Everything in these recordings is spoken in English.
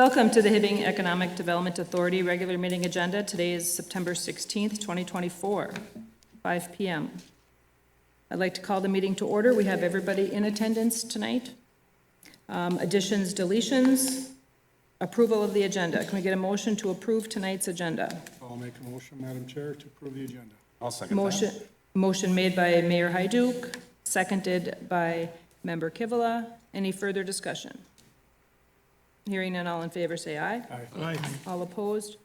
Welcome to the Hibbing Economic Development Authority regular meeting agenda. Today is September 16th, 2024, 5 p.m. I'd like to call the meeting to order. We have everybody in attendance tonight. Additions, deletions, approval of the agenda. Can we get a motion to approve tonight's agenda? I'll make a motion, Madam Chair, to approve the agenda. I'll second Motion made by Mayor Hyduk, seconded by Member Kivala. Any further discussion? Hearing none, all in favor say aye. Aye. All opposed?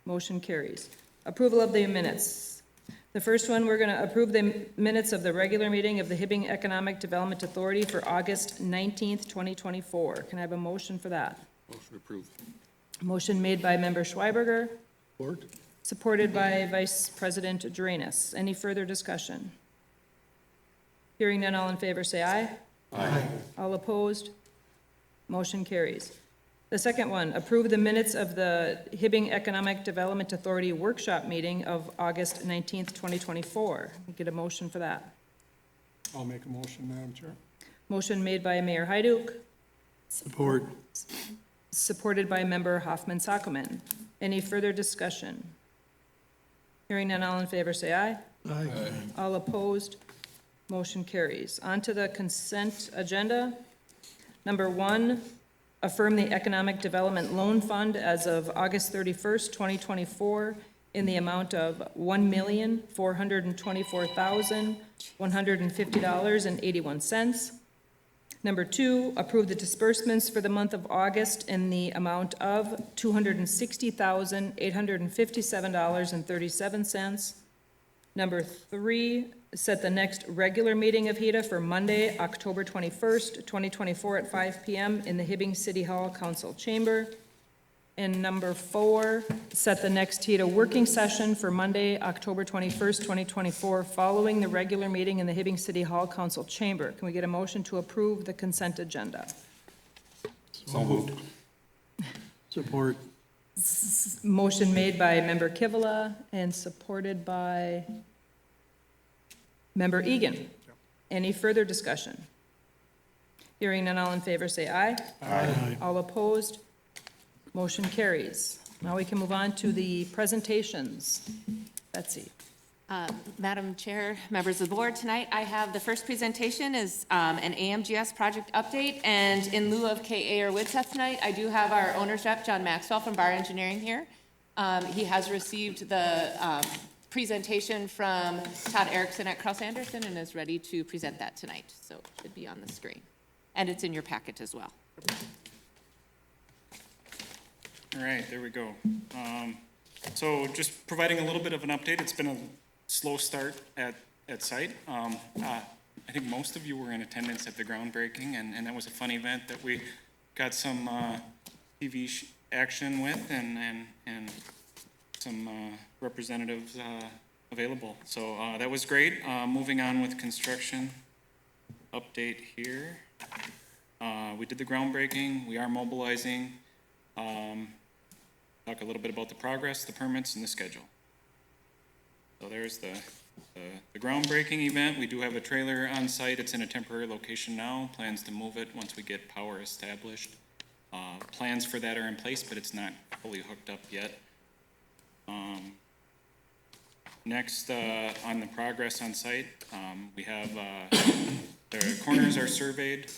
Motion carries. Approval of the minutes. The first one, we're going to approve the minutes of the regular meeting of the Hibbing Economic Development Authority for August 19th, 2024. Can I have a motion for that? Motion approved. Motion made by Member Schweiberger, Support. supported by Vice President Drainus. Any further discussion? Hearing none, all in favor say aye. Aye. All opposed? Motion carries. The second one, approve the minutes of the Hibbing Economic Development Authority workshop meeting of August 19th, 2024. Get a motion for that. I'll make a motion, Madam Chair. Motion made by Mayor Hyduk, Support. supported by Member Hoffman-Sokoman. Any further discussion? Hearing none, all in favor say aye. Aye. All opposed? Motion carries. On to the consent agenda. Number one, affirm the Economic Development Loan Fund as of August 31st, 2024, in the amount of $1,424,150.81. Number two, approve the disbursements for the month of August in the amount of $260,857.37. Number three, set the next regular meeting of Heda for Monday, October 21st, 2024 at 5 p.m. in the Hibbing City Hall Council Chamber. And number four, set the next Heda working session for Monday, October 21st, 2024, following the regular meeting in the Hibbing City Hall Council Chamber. Can we get a motion to approve the consent agenda? So moved. Support. Motion made by Member Kivala and supported by Member Egan. Any further discussion? Hearing none, all in favor say aye. Aye. All opposed? Motion carries. Now we can move on to the presentations. Betsy. Madam Chair, members of the board, tonight I have the first presentation is an AMGS project update, and in lieu of K.A. or Widseth tonight, I do have our owner's rep, John Maxwell from Bar Engineering here. He has received the presentation from Todd Erickson at Kraus Anderson and is ready to present that tonight, so it should be on the screen. And it's in your packet as well. All right, there we go. So just providing a little bit of an update. It's been a slow start at site. I think most of you were in attendance at the groundbreaking, and that was a fun event that we got some TV action with and some representatives available. So that was great. Moving on with construction update here. We did the groundbreaking. We are mobilizing. Talk a little bit about the progress, the permits, and the schedule. So there's the groundbreaking event. We do have a trailer on site. It's in a temporary location now. Plans to move it once we get power established. Plans for that are in place, but it's not fully hooked up yet. Next, on the progress on site, we have the corners are surveyed,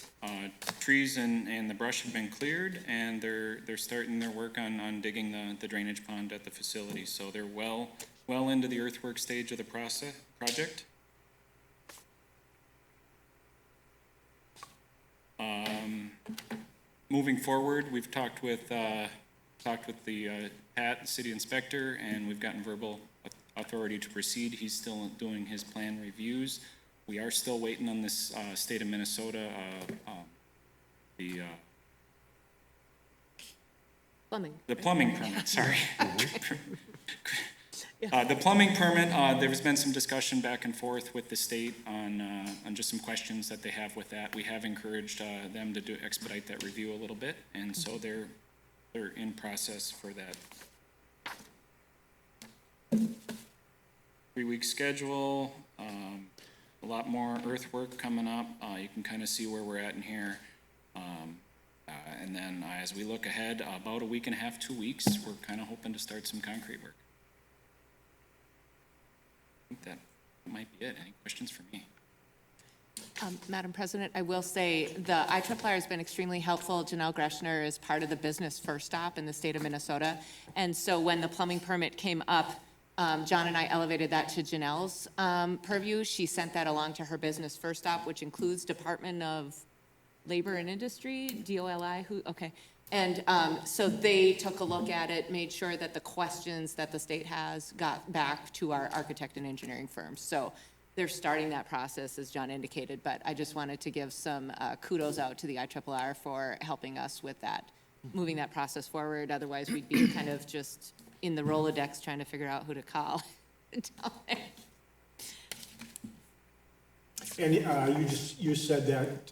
trees and the brush have been cleared, and they're starting their work on digging the drainage pond at the facility. So they're well into the earthwork stage of the project. Moving forward, we've talked with the Pat, the city inspector, and we've gotten verbal authority to proceed. He's still doing his plan reviews. We are still waiting on this state of Minnesota, the plumbing permit, sorry. The plumbing permit, there's been some discussion back and forth with the state on just some questions that they have with that. We have encouraged them to expedite that review a little bit, and so they're in process for that. 3-week schedule, a lot more earthwork coming up. You can kind of see where we're at in here. And then as we look ahead, about a week and a half, 2 weeks, we're kind of hoping to start some concrete work. I think that might be it. Any questions for me? Madam President, I will say the IRRR has been extremely helpful. Janelle Greshner is part of the Business First Stop in the state of Minnesota. And so when the plumbing permit came up, John and I elevated that to Janelle's purview. She sent that along to her Business First Stop, which includes Department of Labor and Industry, DOLI, okay. And so they took a look at it, made sure that the questions that the state has got back to our architect and engineering firms. So they're starting that process, as John indicated, but I just wanted to give some kudos out to the IRRR for helping us with that, moving that process forward. Otherwise, we'd be kind of just in the Rolodex trying to figure out who to call. And you said that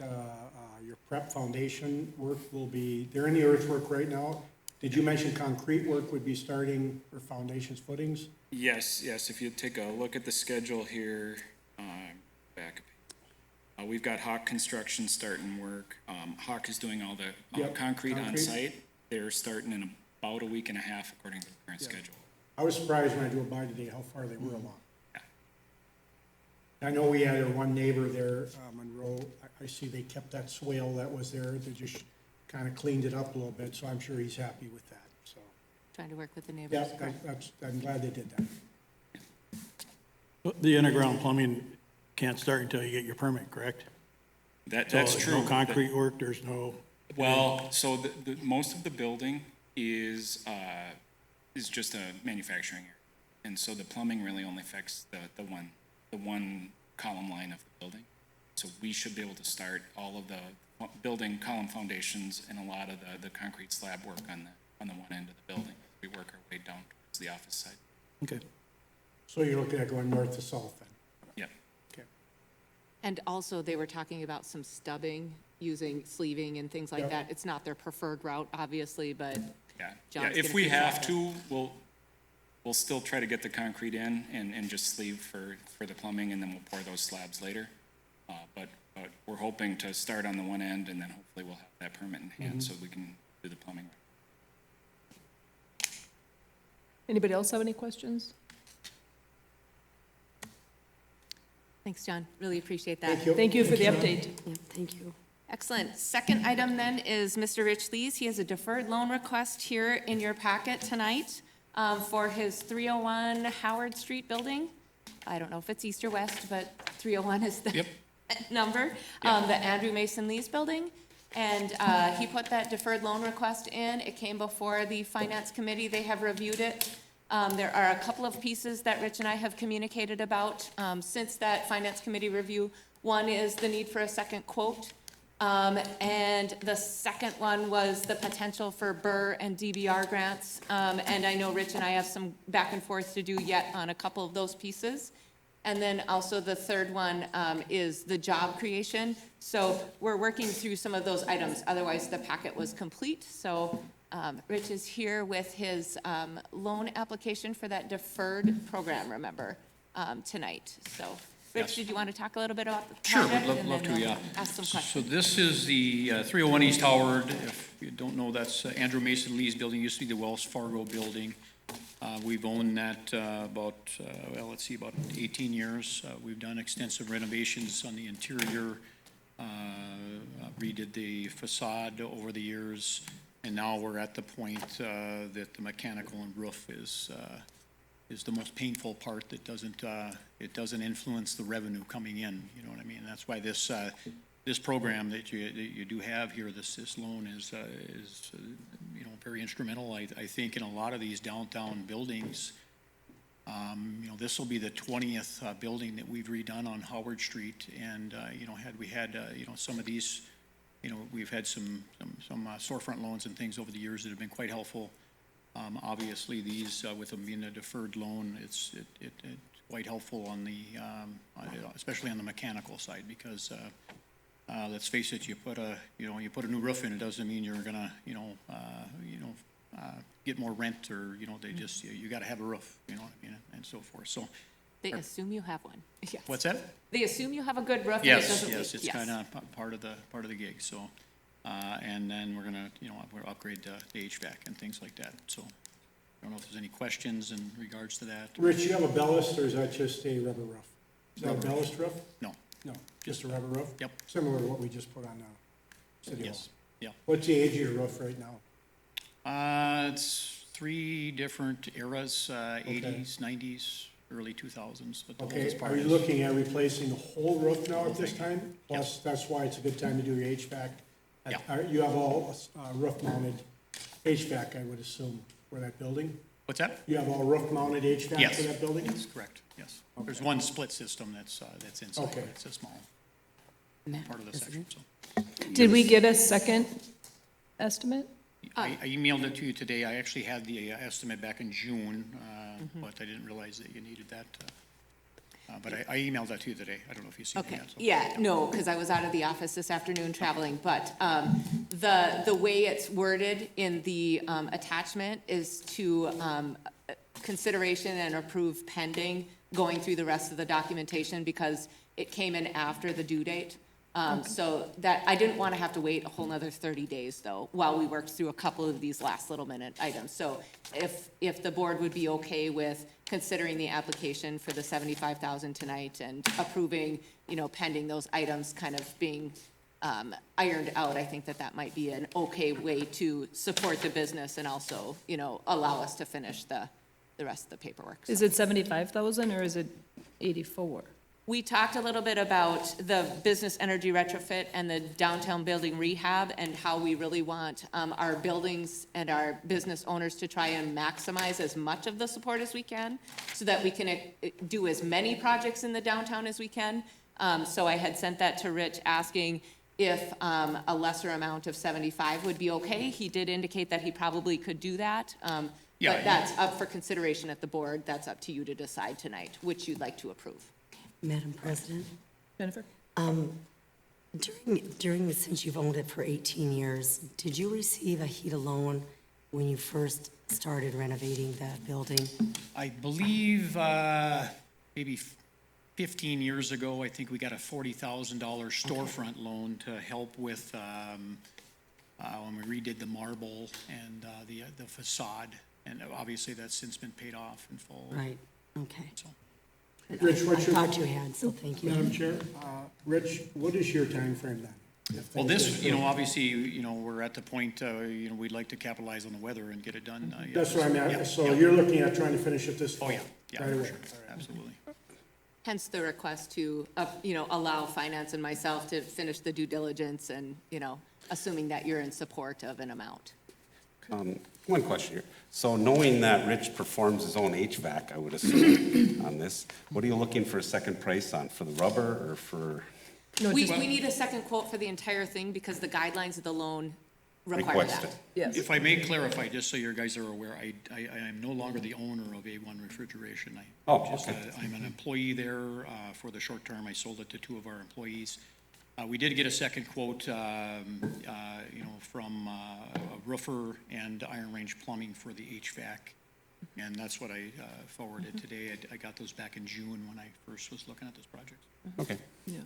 your prep foundation work will be, there any earthwork right now? Did you mention concrete work would be starting for foundations, footings? Yes, if you take a look at the schedule here, back, we've got Hawk Construction starting work. Hawk is doing all the Yep, concrete on concrete. site. They're starting in about a week and a half according to the current Yeah. schedule. I was surprised when I drove by today how far they were along. Yeah. I know we had our one neighbor there, Monroe, I see they kept that swale that was there, they just kind of cleaned it up a little bit, so I'm sure he's happy with that, so. Trying to work with the neighbors. Yeah, I'm glad they did that. The underground plumbing can't start until you get your permit, correct? That's So there's true. no concrete work, there's no, Well, so most of the building is just a manufacturing area. And so the plumbing really only affects the one column line of the building. So we should be able to start all of the building column foundations and a lot of the concrete slab work on the one end of the building. We work our way down towards the office side. okay. So you're looking at going north to south then? Yep. Okay. And also, they were talking about some stubbing, using sleeving and things like Yep. that. It's not their preferred route, obviously, but Yeah. John's If gonna we figure have out to, we'll still try to get the concrete in and just sleeve for the plumbing, and then we'll pour those slabs later. But we're hoping to start on the one end, and then hopefully we'll have that permit in hand so we can do the plumbing. Anybody else have any questions? thanks, John. Really appreciate that. Thank you. Thank you for the update. Yeah, thank you. Excellent. Second item then is Mr. Rich Lees. He has a deferred loan request here in your packet tonight for his 301 Howard Street building. I don't know if it's east or west, but 301 is the number, the Andrew Mason Lees building. And he put that deferred loan request in. It came before the Finance Committee. They have reviewed it. There are a couple of pieces that Rich and I have communicated about since that Finance Committee review. One is the need for a second quote. And the second one was the potential for Burr and DBR grants. And I know Rich and I have some back and forth to do yet on a couple of those pieces. And then also the third one is the job creation. So we're working through some of those items, otherwise the packet was complete. So Rich is here with his loan application for that deferred program, remember, tonight. So Rich, did you want to talk a little bit about the Sure, project? would and love then to, we'll yeah. ask some So questions. this is the 301 East Howard. If you don't know, that's Andrew Mason Lee's building, used to be the Wells Fargo building. We've owned that about 18 years. We've done extensive renovations on the interior, redid the facade over the years, and now we're at the point that the mechanical and roof is the most painful part that doesn't influence the revenue coming in, you know what I mean? That's why this program that you do have here, this loan is very instrumental, I think, in a lot of these downtown buildings. This will be the 20th building that we've redone on Howard Street, and, had we had some of these, we've had some storefront loans and things over the years that have been quite helpful. Obviously, these, with them being a deferred loan, it's quite helpful on the, especially on the mechanical side, because, let's face it, you put a new roof in, it doesn't mean you're gonna, get more rent, or, you gotta have a roof, you know what I mean, and so forth, so. They assume you have one. Yes. What's that? They assume you have a good roof. and it Yes, doesn't yes, leak. it's kind of part of the gig, so. And then we're gonna, we're upgrade the HVAC and things like that. So I don't know if there's any questions in regards to that. Rich, you have a ballast, or is that just a rubber roof? Is that a ballast roof? No, No, just a rubber roof? Yep. Similar to what we just put on City Hall. yes, yeah. What's the age of your roof right now? It's 3 different eras, 80s, 90s, early 2000s, but the Okay, oldest part are you is. looking at replacing the whole roof now at this time? Plus, that's why it's a good time to do your HVAC. Yeah. You have all roof-mounted HVAC, I would assume, for that building? What's that? You have all roof-mounted HVAC Yes. for that building? That's correct, yes. There's one split system that's inside, Okay. but it's a small part of the section, so. Did we get a second estimate? I emailed it to you today. I actually had the estimate back in June, but I didn't realize that you needed that. But I emailed that to you today. I don't know if you've seen it Okay, yet. So. yeah, no, because I was out of the office this afternoon traveling, but the way it's worded in the attachment is to consideration and approve pending going through the rest of the documentation because it came in after the due date. So that, I didn't want to have to wait a whole nother 30 days though, while we worked through a couple of these last little minute items. So if the board would be okay with considering the application for the 75,000 tonight and approving, pending those items kind of being ironed out, I think that might be an okay way to support the business and also, allow us to finish the rest of the paperwork. So. Is it 75,000 or is it 84? We talked a little bit about the business energy retrofit and the downtown building rehab and how we really want our buildings and our business owners to try and maximize as much of the support as we can so that we can do as many projects in the downtown as we can. So I had sent that to Rich asking if a lesser amount of 75 would be okay. He did indicate that he probably could do that. Yeah, But that's up for consideration at the board. That's up to you to decide tonight, which you'd like to approve. Madam President, Jennifer? since you've owned it for 18 years, did you receive a HEDA loan when you first started renovating that building? I believe maybe 15 years ago, I think we got a $40,000 storefront loan to help with when we redid the marble and the facade. And obviously, that's since been paid off in full. Right, okay. So. Rich, I what's your? thought you had, so thank you. Madam Chair, Rich, what is your time frame then? If Well, things this, go through? obviously, we're at the point, we'd like to capitalize on the weather and get it done. That's what I'm Yeah, at, so yeah. you're looking at trying to finish it this fall? Oh, yeah, yeah, Right for away. sure, absolutely. Hence the request to, allow finance and myself to finish the due diligence and, assuming that you're in support of an amount. One question here. So knowing that Rich performs his own HVAC, I would assume, on this, what are you looking for a second price on? For the rubber or for No, We just, need a second quote for the entire thing because the guidelines of the loan require request that. it? yes. If I may clarify, just so you guys are aware, I am no longer the owner of A1 Refrigeration. Okay. I'm an employee there for the short term. I sold it to 2 of our employees. We did get a second quote, from a roofer and Iron Range Plumbing for the HVAC. And that's what I forwarded today. I got those back in June when I first was looking at this project. Okay. Yeah.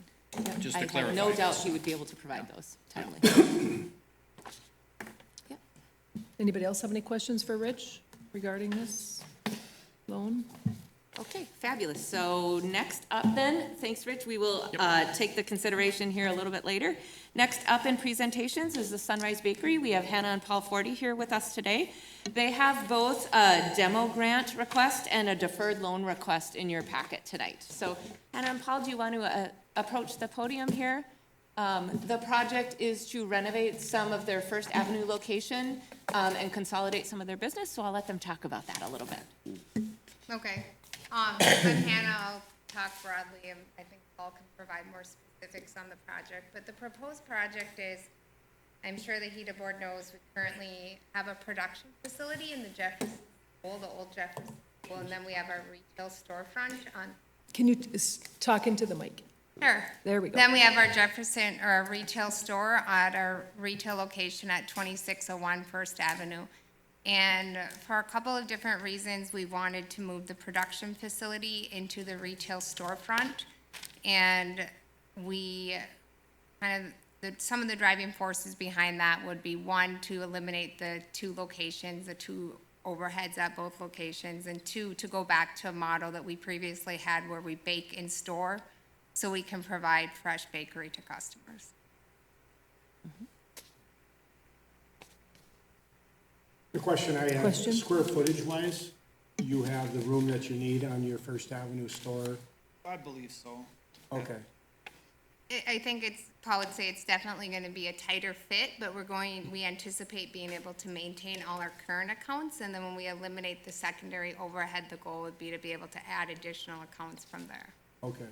Just I to have clarify. no doubt this. he would be able to provide those timely. Yep. Anybody else have any questions for Rich regarding this loan? Okay, fabulous. So next up then, thanks, Rich, we will take the consideration here a little bit later. Next up in presentations is the Sunrise Bakery. We have Hannah and Paul Forty here with us today. They have both a demo grant request and a deferred loan request in your packet tonight. So Hannah and Paul, do you want to approach the podium here? The project is to renovate some of their First Avenue location and consolidate some of their business, so I'll let them talk about that a little bit. Okay. I'm Hannah. I'll talk broadly, and I think Paul can provide more specifics on the project. But the proposed project is, I'm sure the HEDA board knows, we currently have a production facility in the Jefferson School, the old Jefferson School, and then we have our retail storefront on. Can you talk into the mic? Sure. There we go. Then we have our Jefferson, or our retail store at our retail location at 2601 First Avenue. And for a couple of different reasons, we wanted to move the production facility into the retail storefront. And we kind of some of the driving forces behind that would be, one, to eliminate the two locations, the two overheads at both locations, and two, to go back to a model that we previously had where we bake in store so we can provide fresh bakery to customers. The question I have, Question? square footage wise, you have the room that you need on your First Avenue store? I believe so. Okay. I think it's, Paul would say it's definitely gonna be a tighter fit, but we anticipate being able to maintain all our current accounts, and then when we eliminate the secondary overhead, the goal would be to be able to add additional accounts from there. Okay.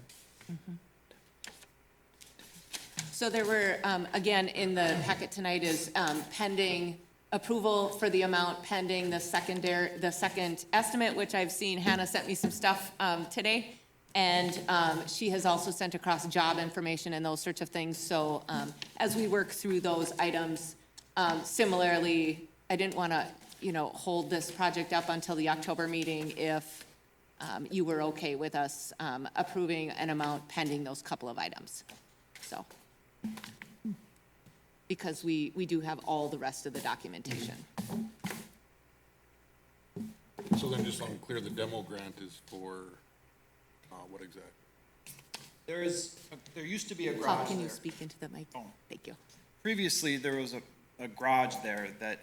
So there were, again, in the packet tonight is pending approval for the amount pending the second estimate, which I've seen Hannah sent me some stuff today. And she has also sent across job information and those sorts of things. So as we work through those items, similarly, I didn't want to, hold this project up until the October meeting if you were okay with us approving an amount pending those couple of items. So, because we do have all the rest of the documentation. So then just so I'm clear, the demo grant is for, what exactly? There used to be a Paul, garage can you there. speak into the mic? Oh. Thank you. Previously, there was a garage there that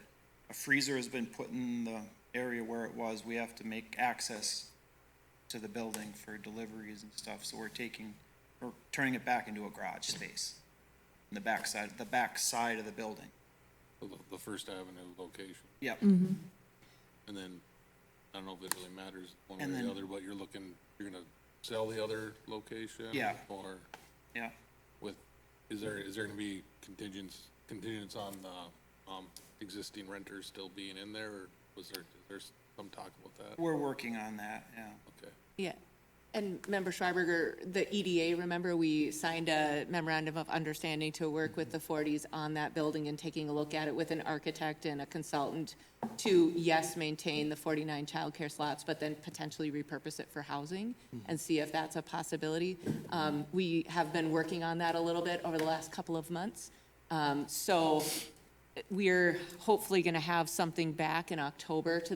a freezer has been put in the area where it was. We have to make access to the building for deliveries and stuff, so we're turning it back into a garage space in the back side of the building. The First Avenue location? Yep. And then, I don't know if it really matters one way And or the then- other, but you're gonna sell the other location? Yeah. Or Yeah. is there gonna be contingents on the, existing renters still being in there, or is there some talk about that? We're working on that, yeah. Okay. Yeah, and Member Schreiberger, the EDA, remember, we signed a memorandum of understanding to work with the 40s on that building and taking a look at it with an architect and a consultant to, yes, maintain the 49 childcare slots, but then potentially repurpose it for housing and see if that's a possibility. We have been working on that a little bit over the last couple of months. So we're hopefully going to have something back in October to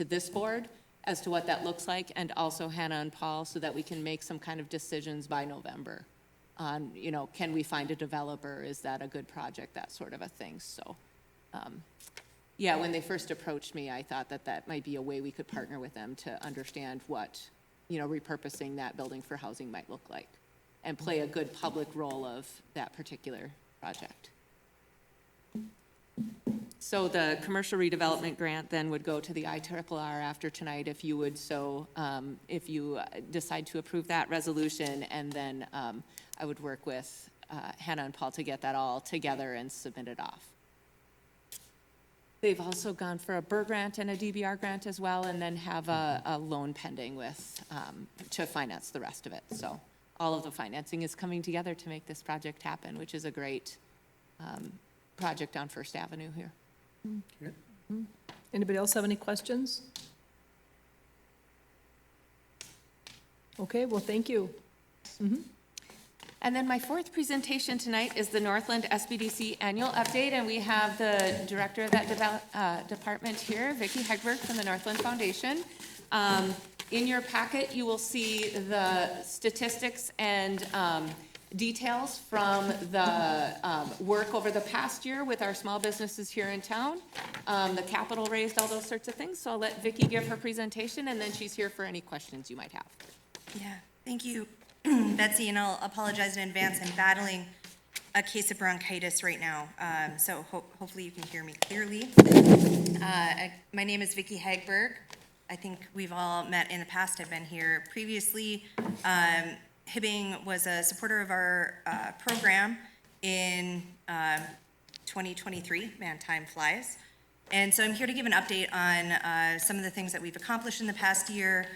this board as to what that looks like, and also Hannah and Paul, so that we can make some kind of decisions by November on, can we find a developer? Is that a good project? That sort of a thing. So, yeah, when they first approached me, I thought that might be a way we could partner with them to understand what, repurposing that building for housing might look like and play a good public role of that particular project. So the commercial redevelopment grant then would go to the IRRR after tonight, if you would, if you decide to approve that resolution, and then I would work with Hannah and Paul to get that all together and submit it off. They've also gone for a BRR grant and a DBR grant as well, and then have a loan pending with, to finance the rest of it. So all of the financing is coming together to make this project happen, which is a great project on First Avenue here. Anybody else have any questions? Okay, well, thank you. And then my fourth presentation tonight is the Northland SBDC Annual Update, and we have the director of that department here, Vicki Hegberg from the Northland Foundation. In your packet, you will see the statistics and details from the work over the past year with our small businesses here in town, the capital raised, all those sorts of things. So I'll let Vicki give her presentation, and then she's here for any questions you might have. Yeah, thank you, Betsy, and I'll apologize in advance. I'm battling a case of bronchitis right now, so hopefully you can hear me clearly. My name is Vicki Hegberg. I think we've all met in the past. I've been here previously. Hibbing was a supporter of our program in 2023. Man, time flies. And so I'm here to give an update on some of the things that we've accomplished in the past year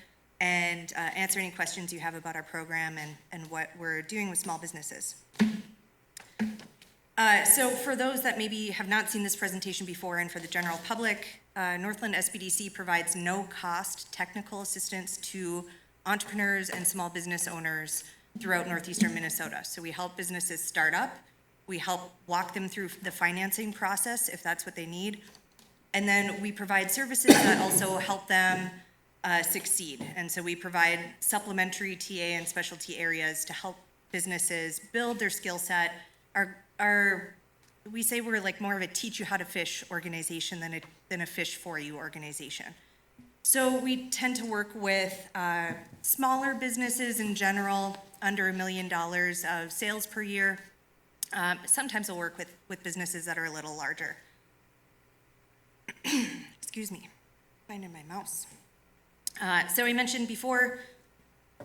and answer any questions you have about our program and what we're doing with small businesses. So for those that maybe have not seen this presentation before, and for the general public, Northland SBDC provides no-cost technical assistance to entrepreneurs and small business owners throughout northeastern Minnesota. So we help businesses start up We help walk them through the financing process if that's what they need. And then we provide services that also help them succeed. And so we provide supplementary TA and specialty areas to help businesses build their skill set. We say we're like more of a teach you how to fish organization than a fish for you organization. So we tend to work with smaller businesses in general, under $1 million of sales per year. Sometimes we'll work with businesses that are a little larger. Excuse me, finding my mouse. So I mentioned before,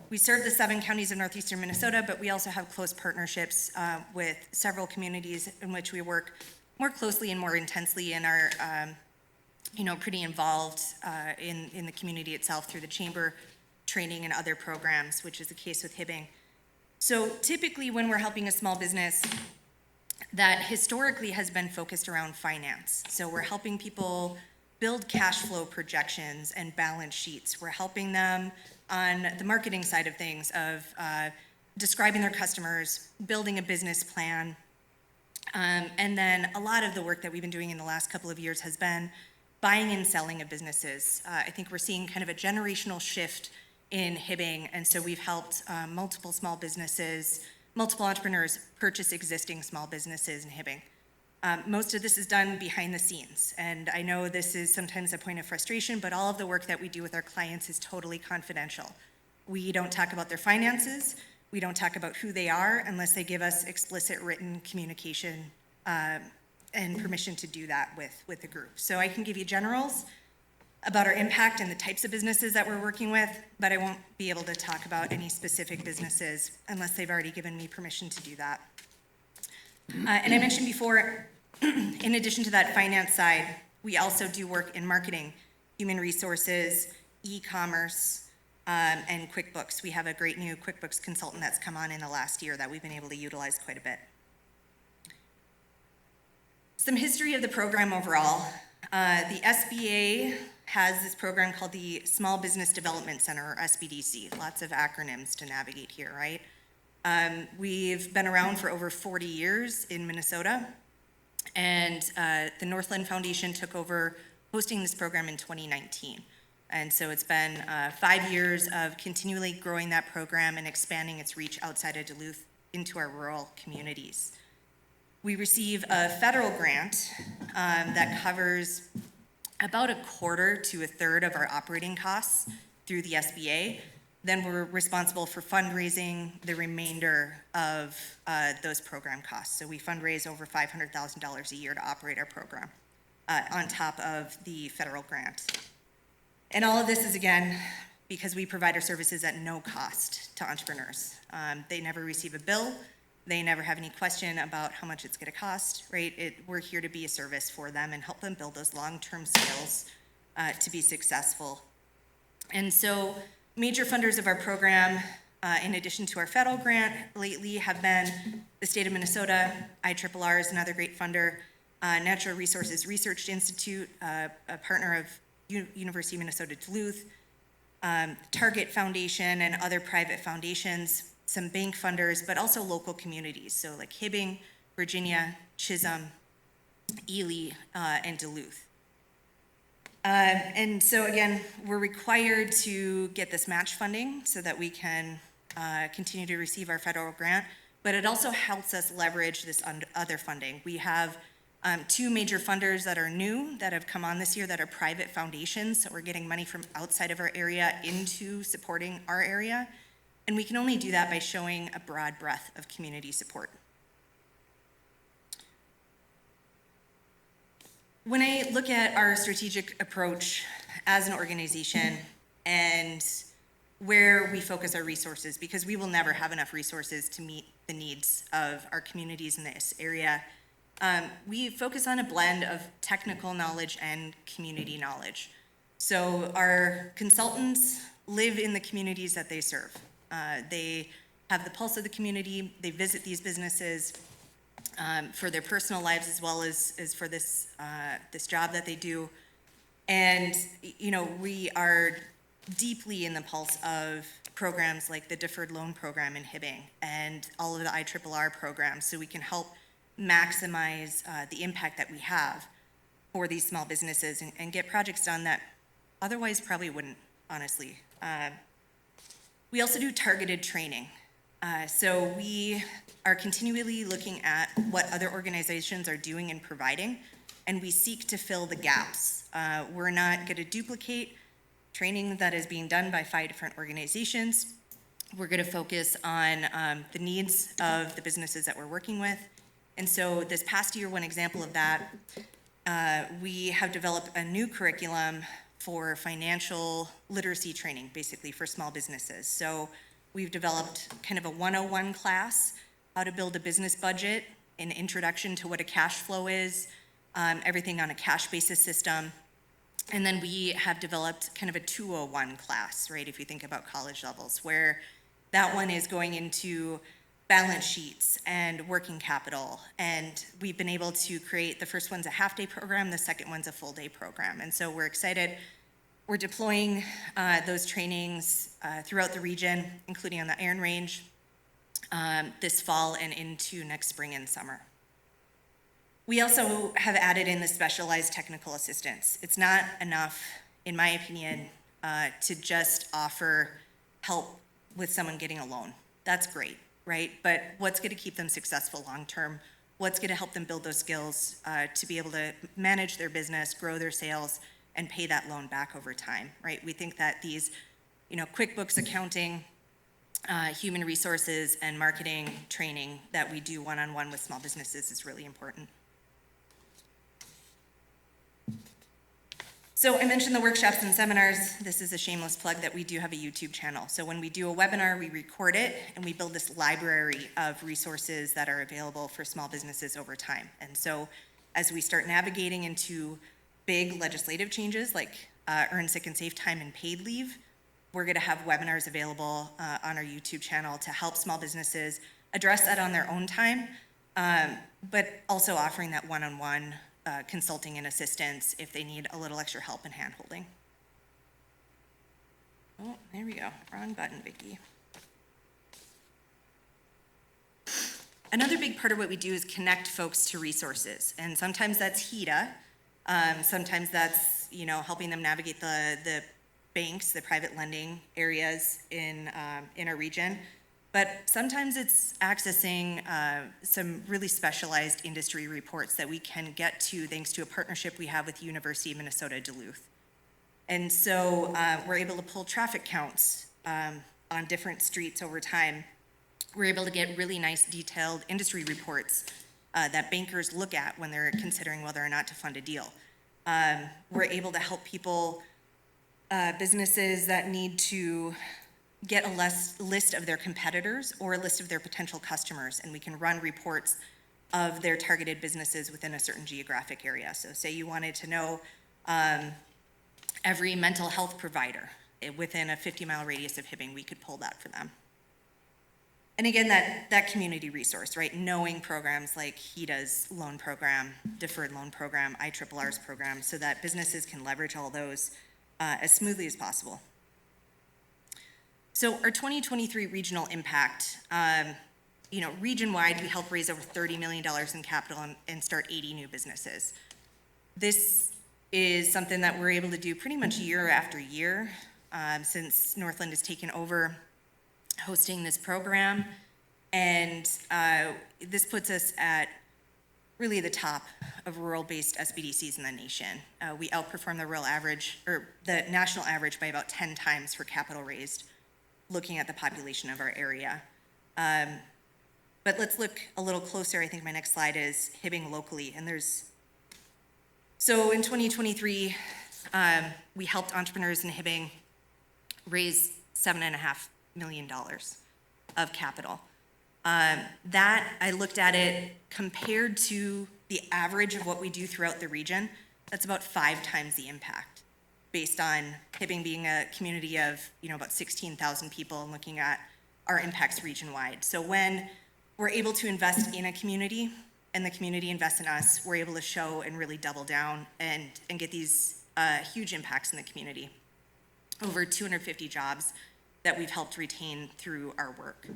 we serve the 7 counties of northeastern Minnesota, but we also have close partnerships with several communities in which we work more closely and more intensely and are, pretty involved in the community itself through the chamber training and other programs, which is the case with Hibbing. So typically when we're helping a small business, that historically has been focused around finance. So we're helping people build cash flow projections and balance sheets. We're helping them on the marketing side of things of describing their customers, building a business plan. And then a lot of the work that we've been doing in the last couple of years has been buying and selling of businesses. I think we're seeing kind of a generational shift in Hibbing, and so we've helped multiple small businesses, multiple entrepreneurs purchase existing small businesses in Hibbing. Most of this is done behind the scenes, and I know this is sometimes a point of frustration, but all of the work that we do with our clients is totally confidential. We don't talk about their finances, we don't talk about who they are unless they give us explicit written communication and permission to do that with the group. So I can give you generals about our impact and the types of businesses that we're working with, but I won't be able to talk about any specific businesses unless they've already given me permission to do that. And I mentioned before, in addition to that finance side, we also do work in marketing, human resources, e-commerce, and QuickBooks. We have a great new QuickBooks consultant that's come on in the last year that we've been able to utilize quite a bit. Some history of the program overall. The SBA has this program called the Small Business Development Center, or SBDC. Lots of acronyms to navigate here, right? We've been around for over 40 years in Minnesota, and the Northland Foundation took over hosting this program in 2019. And so it's been 5 years of continually growing that program and expanding its reach outside of Duluth into our rural communities. We receive a federal grant that covers about a quarter to a third of our operating costs through the SBA. Then we're responsible for fundraising the remainder of those program costs. So we fundraise over $500,000 a year to operate our program on top of the federal grant. And all of this is, again, because we provide our services at no cost to entrepreneurs. They never receive a bill. They never have any question about how much it's going to cost, right? We're here to be a service for them and help them build those long-term skills to be successful. And so major funders of our program, in addition to our federal grant lately, have been the state of Minnesota. IRRR is another great funder. Natural Resources Research Institute, a partner of University of Minnesota Duluth, Target Foundation, and other private foundations, some bank funders, but also local communities, so like Hibbing, Virginia, Chisholm, Ely, and Duluth. And so again, we're required to get this match funding so that we can continue to receive our federal grant, but it also helps us leverage this other funding. We have 2 major funders that are new, that have come on this year, that are private foundations, so we're getting money from outside of our area into supporting our area. And we can only do that by showing a broad breadth of community support. When I look at our strategic approach as an organization and where we focus our resources, because we will never have enough resources to meet the needs of our communities in this area, we focus on a blend of technical knowledge and community knowledge. So our consultants live in the communities that they serve. They have the pulse of the community. They visit these businesses for their personal lives as well as for this job that they do. And, we are deeply in the pulse of programs like the Deferred Loan Program in Hibbing and all of the IRRR programs, so we can help maximize the impact that we have for these small businesses and get projects done that otherwise probably wouldn't, honestly. We also do targeted training. So we are continually looking at what other organizations are doing and providing, and we seek to fill the gaps. We're not going to duplicate training that is being done by 5 different organizations. We're going to focus on the needs of the businesses that we're working with. And so this past year, one example of that, we have developed a new curriculum for financial literacy training, basically for small businesses. So we've developed kind of a 101 class, how to build a business budget, an introduction to what a cash flow is, everything on a cash basis system. And then we have developed kind of a 201 class, right, if you think about college levels, where that one is going into balance sheets and working capital. And we've been able to create, the first one's a half-day program, the second one's a full-day program. And so we're excited. We're deploying those trainings throughout the region, including on the Iron Range, this fall and into next spring and summer. We also have added in the specialized technical assistance. It's not enough, in my opinion, to just offer help with someone getting a loan. That's great, right? But what's going to keep them successful long-term? What's going to help them build those skills to be able to manage their business, grow their sales, and pay that loan back over time, right? We think that these, QuickBooks accounting, human resources, and marketing training that we do one-on-one with small businesses is really important. So I mentioned the workshops and seminars. This is a shameless plug that we do have a YouTube channel. So when we do a webinar, we record it, and we build this library of resources that are available for small businesses over time. And so as we start navigating into big legislative changes like earned sick and safe time and paid leave, we're going to have webinars available on our YouTube channel to help small businesses address that on their own time, but also offering that one-on-one consulting and assistance if they need a little extra help and hand-holding. Oh, there we go. Wrong button, Vicki. Another big part of what we do is connect folks to resources, and sometimes that's Heda. Sometimes that's, helping them navigate the banks, the private lending areas in our region. But sometimes it's accessing some really specialized industry reports that we can get to thanks to a partnership we have with University of Minnesota Duluth. And so we're able to pull traffic counts on different streets over time. We're able to get really nice detailed industry reports that bankers look at when they're considering whether or not to fund a deal. We're able to help people, businesses that need to get a list of their competitors or a list of their potential customers, and we can run reports of their targeted businesses within a certain geographic area. So say you wanted to know every mental health provider within a 50-mile radius of Hibbing, we could pull that for them. And again, that community resource, right? Knowing programs like Heda's loan program, deferred loan program, IRRR's program, so that businesses can leverage all those as smoothly as possible. So our 2023 regional impact, region-wide, we helped raise over $30 million in capital and start 80 new businesses. This is something that we're able to do pretty much year after year since Northland has taken over hosting this program. And this puts us at really the top of rural-based SBDCs in the nation. We outperform the rural average, or the national average, by about 10 times for capital raised, looking at the population of our area. But let's look a little closer. I think my next slide is Hibbing locally. And so in 2023, we helped entrepreneurs in Hibbing raise $7.5 million of capital. That, I looked at it compared to the average of what we do throughout the region, that's about 5 times the impact, based on Hibbing being a community of, about 16,000 people and looking at our impacts region-wide. So when we're able to invest in a community and the community invests in us, we're able to show and really double down and get these huge impacts in the community. Over 250 jobs that we've helped retain through our work.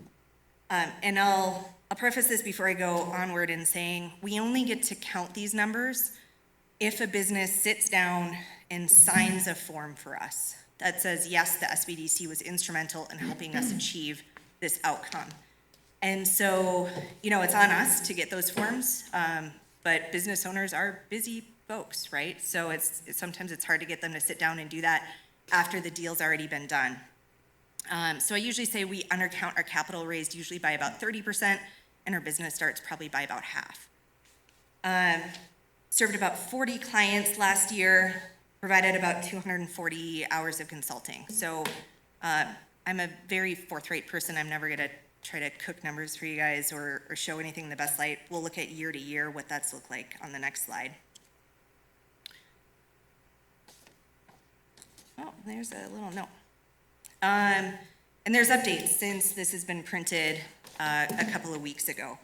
And I'll preface this before I go onward in saying, we only get to count these numbers if a business sits down and signs a form for us that says, yes, the SBDC was instrumental in helping us achieve this outcome. And so, it's on us to get those forms, but business owners are busy folks, right? So sometimes it's hard to get them to sit down and do that after the deal's already been done. So I usually say we undercount our capital raised usually by about 30%, and our business starts probably by about half. Served about 40 clients last year, provided about 240 hours of consulting. So I'm a very forthright person. I'm never gonna try to cook numbers for you guys or show anything in the best light. We'll look at year to year what that's looked like on the next slide. Oh, there's a little note. And there's updates since this has been printed a couple of weeks ago.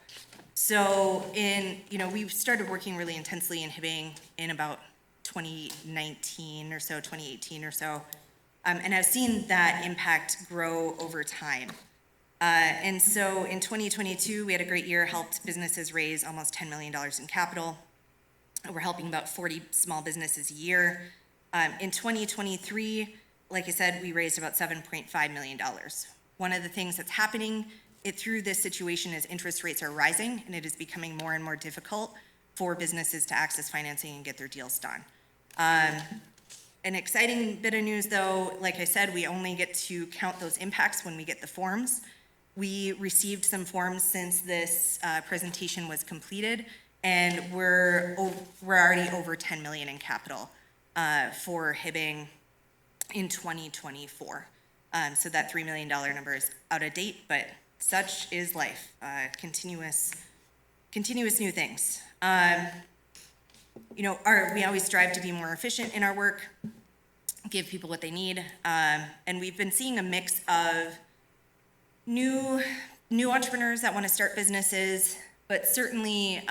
So we started working really intensely in Hibbing in about 2019 or so, 2018 or so. And I've seen that impact grow over time. And so in 2022, we had a great year, helped businesses raise almost $10 million in capital. We're helping about 40 small businesses a year. In 2023, like I said, we raised about $7.5 million. One of the things that's happening through this situation is interest rates are rising, and it is becoming more and more difficult for businesses to access financing and get their deals done. An exciting bit of news, though, like I said, we only get to count those impacts when we get the forms. We received some forms since this presentation was completed, and we're already over 10 million in capital for Hibbing in 2024. So that $3 million number is out of date, but such is life. Continuous new things. We always strive to be more efficient in our work, give people what they need, and we've been seeing a mix of new entrepreneurs that want to start businesses, but certainly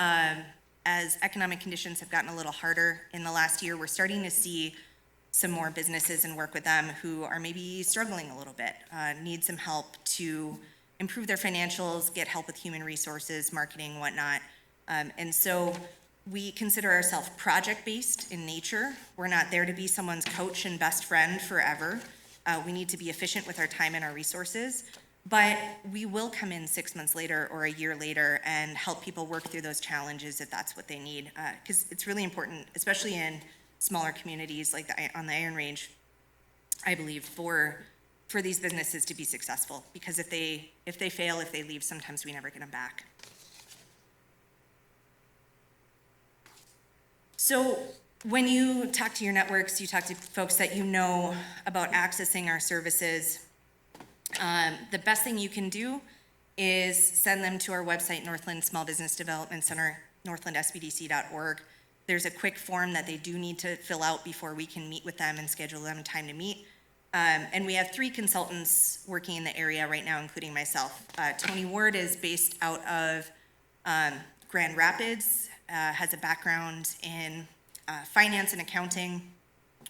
as economic conditions have gotten a little harder in the last year, we're starting to see some more businesses and work with them who are maybe struggling a little bit, need some help to improve their financials, get help with human resources, marketing, whatnot. And so we consider ourselves project-based in nature. We're not there to be someone's coach and best friend forever. We need to be efficient with our time and our resources. But we will come in 6 months later or a year later and help people work through those challenges if that's what they need. Because it's really important, especially in smaller communities like on the Iron Range, I believe, for these businesses to be successful. Because if they fail, if they leave, sometimes we never get them back. So when you talk to your networks, you talk to folks that you know about accessing our services, the best thing you can do is send them to our website, Northland Small Business Development Center, northlandsbdc.org. There's a quick form that they do need to fill out before we can meet with them and schedule them a time to meet. And we have 3 consultants working in the area right now, including myself. Tony Ward is based out of Grand Rapids, has a background in finance and accounting,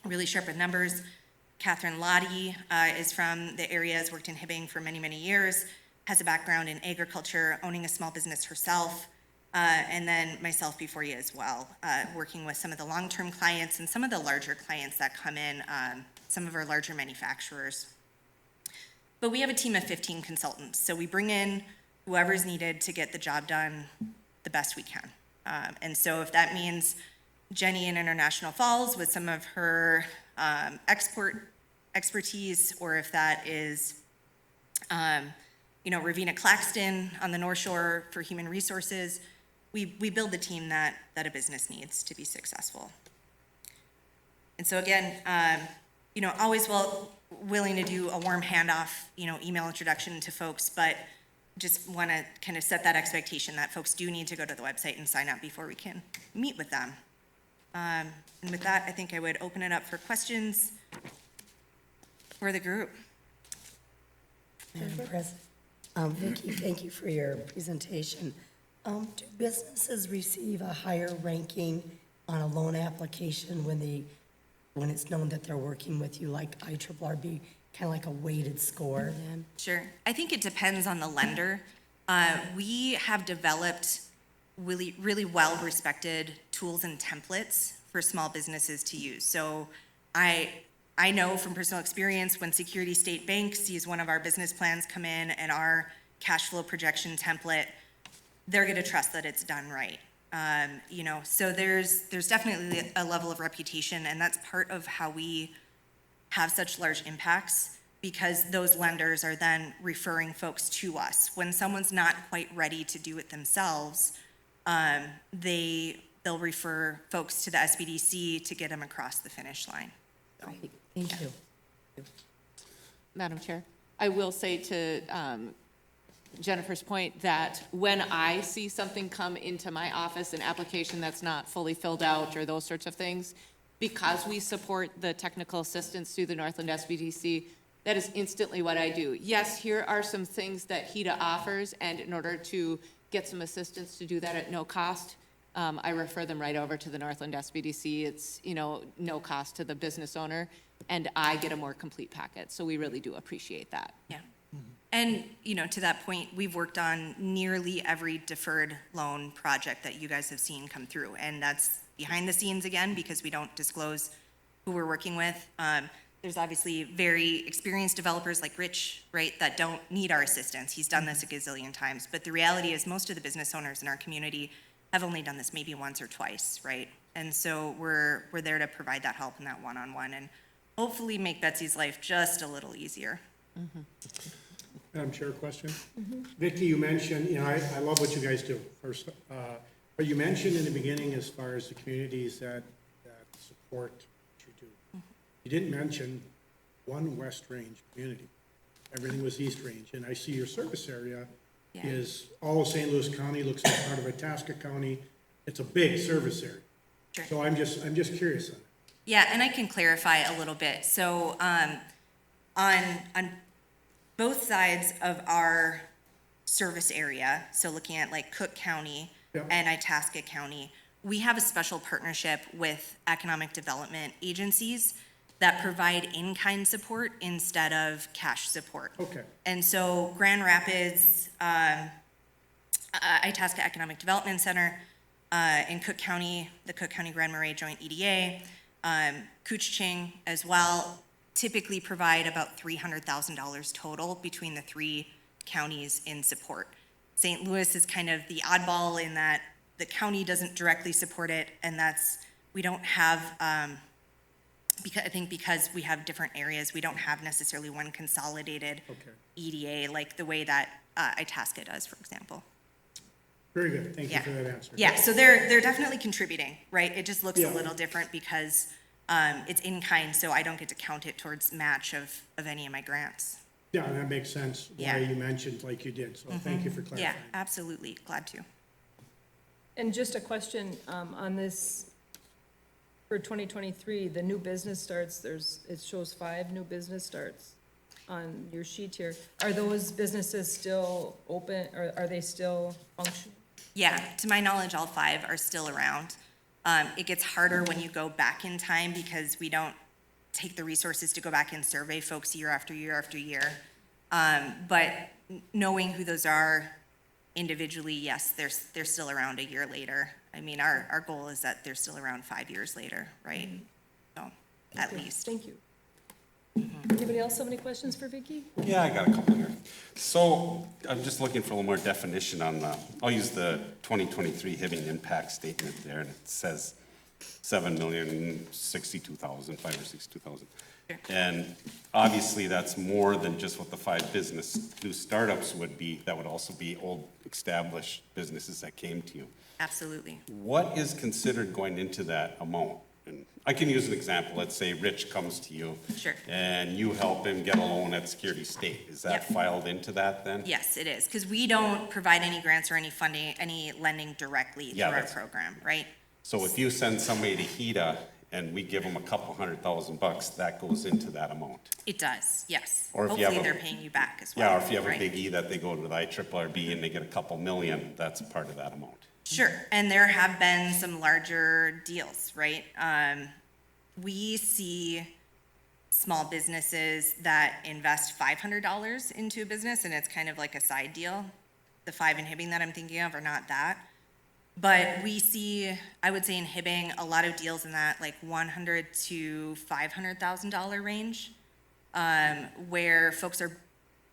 really sharp with numbers. Catherine Lottie is from the area, has worked in Hibbing for many, many years, has a background in agriculture, owning a small business herself, and then myself before you as well, working with some of the long-term clients and some of the larger clients that come in, some of our larger manufacturers. But we have a team of 15 consultants, so we bring in whoever's needed to get the job done the best we can. And so if that means Jenny in International Falls with some of her export expertise, or if that is, Ravina Claxton on the North Shore for human resources, we build the team that a business needs to be successful. And so again, always willing to do a warm handoff, email introduction to folks, but just want to kind of set that expectation that folks do need to go to the website and sign up before we can meet with them. And with that, I think I would open it up for questions for the group. Madam President, Vicki, thank you for your presentation. Do businesses receive a higher ranking on a loan application when it's known that they're working with you, like IRRB, kind of like a weighted score then? Sure. I think it depends on the lender. We have developed really, really well-respected tools and templates for small businesses to use. So I know from personal experience, when Security State Bank sees one of our business plans come in and our cash flow projection template, they're gonna trust that it's done right. You know, so there's definitely a level of reputation, and that's part of how we have such large impacts, because those lenders are then referring folks to us. When someone's not quite ready to do it themselves, they'll refer folks to the SBDC to get them across the finish line. So, Great, thank you. Madam Chair, I will say to Jennifer's point that when I see something come into my office, an application that's not fully filled out or those sorts of things, because we support the technical assistance through the Northland SBDC, that is instantly what I do. Yes, here are some things that HEDA offers, and in order to get some assistance to do that at no cost, I refer them right over to the Northland SBDC. It's, you know, no cost to the business owner, and I get a more complete packet. So we really do appreciate that. yeah. And, you know, to that point, we've worked on nearly every deferred loan project that you guys have seen come through. And that's behind the scenes again, because we don't disclose who we're working with. There's obviously very experienced developers like Rich, right, that don't need our assistance. He's done this a gazillion times. But the reality is most of the business owners in our community have only done this maybe once or twice, right? And so we're there to provide that help and that one-on-one and hopefully make Betsy's life just a little easier. Madam Chair, question? Vicki, you mentioned, you know, I love what you guys do, first, but you mentioned in the beginning as far as the communities that support what you do. You didn't mention one West Range community. Everything was East Range, and I see your service area Yeah. is all of St. Louis County, looks like part of Itasca County. It's a big service area. Sure. So I'm just curious on it. Yeah, and I can clarify a little bit. So, on both sides of our service area, so looking at like Cook County Yep. and Itasca County, we have a special partnership with economic development agencies that provide in-kind support instead of cash support. Okay. And so Grand Rapids, Itasca Economic Development Center, in Cook County, the Cook County Grand Marais Joint EDA, Couchiching as well, typically provide about $300,000 total between the three counties in support. St. Louis is kind of the oddball in that the county doesn't directly support it, and we don't have, because we have different areas, we don't have necessarily one consolidated Okay. EDA like the way that Itasca does, for example. Very good. Thank you Yeah. for that answer. Yeah, so they're definitely contributing, right? It just looks a Yeah. little different because it's in kind, so I don't get to count it towards match of any of my grants. Yeah, that makes sense, Yeah. why you mentioned like you did, so thank you for Yeah, clarifying. absolutely, glad to. And just a question on this, for 2023, the new business starts, it shows 5 new business starts on your sheet here. Are those businesses still open, or are they still functioning? Yeah, to my knowledge, all 5 are still around. It gets harder when you go back in time because we don't take the resources to go back and survey folks year after year after year. But knowing who those are individually, yes, they're still around a year later. I mean, our goal is that they're still around 5 years later, right? So, at least. Thank you. Anybody else have any questions for Vicki? Yeah, I got a couple here. So I'm just looking for a little more definition on I'll use the 2023 Hibbing impact statement there, and it says 7,062,000, 562,000. Sure. And obviously, that's more than just what the 5 business new startups would be. That would also be old established businesses that came to you. Absolutely. What is considered going into that amount? And I can use an example. Let's say Rich comes to you. Sure. And you help him get a loan at Security State. Is that Yep. filed into that then? Yes, it is, because we don't provide any grants or any funding, any lending directly through Yeah, our that's- program, right? So if you send somebody to Heda and we give them a couple $100,000, that goes into that amount? It does, yes. Or if you have Hopefully, a- they're paying you back as well. Yeah, or if you have a right? big E that they go to the IRRB and they get a couple million, that's a part of that amount. Sure, and there have been some larger deals, right? We see small businesses that invest $500 into a business, and it's kind of like a side deal. the 5 in Hibbing that I'm thinking of are not that. But we see, I would say in Hibbing, a lot of deals in that like $100,000 to $500,000 range, where folks are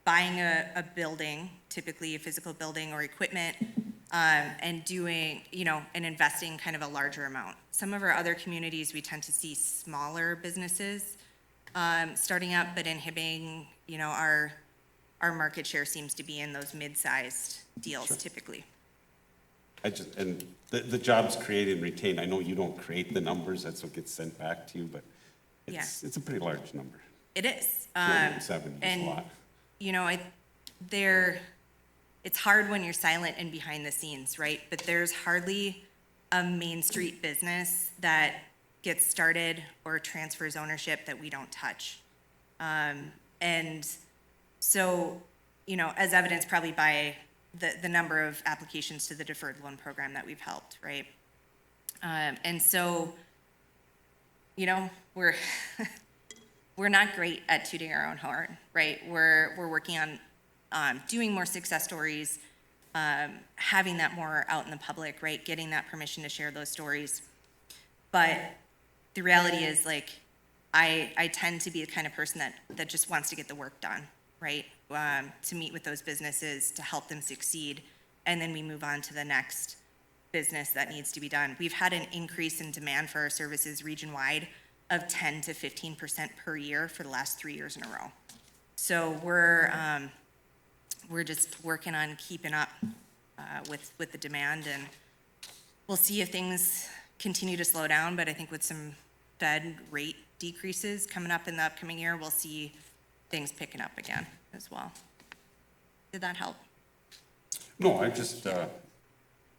buying a building, typically a physical building or equipment, and doing, and investing kind of a larger amount. Some of our other communities, we tend to see smaller businesses starting up, but in Hibbing, our market share seems to be in those mid-sized deals typically. And the jobs created and retained, I know you don't create the numbers, that's what gets sent back to you, but it's a pretty large number. It is. 270 is a lot. It's hard when you're silent and behind the scenes, right? But there's hardly a Main Street business that gets started or transfers ownership that we don't touch. And so, as evidenced probably by the number of applications to the deferred loan program that we've helped, right? And so, we're we're not great at tooting our own horn, right? We're working on doing more success stories, having that more out in the public, right? Getting that permission to share those stories. But the reality is, like, I tend to be the kind of person that just wants to get the work done, right? To meet with those businesses, to help them succeed, and then we move on to the next business that needs to be done. We've had an increase in demand for our services region-wide of 10 to 15% per year for the last 3 years in a row. So we're just working on keeping up with the demand, and we'll see if things continue to slow down, but I think with some Fed rate decreases coming up in the upcoming year, we'll see things picking up again as well. Did that help? No, I just,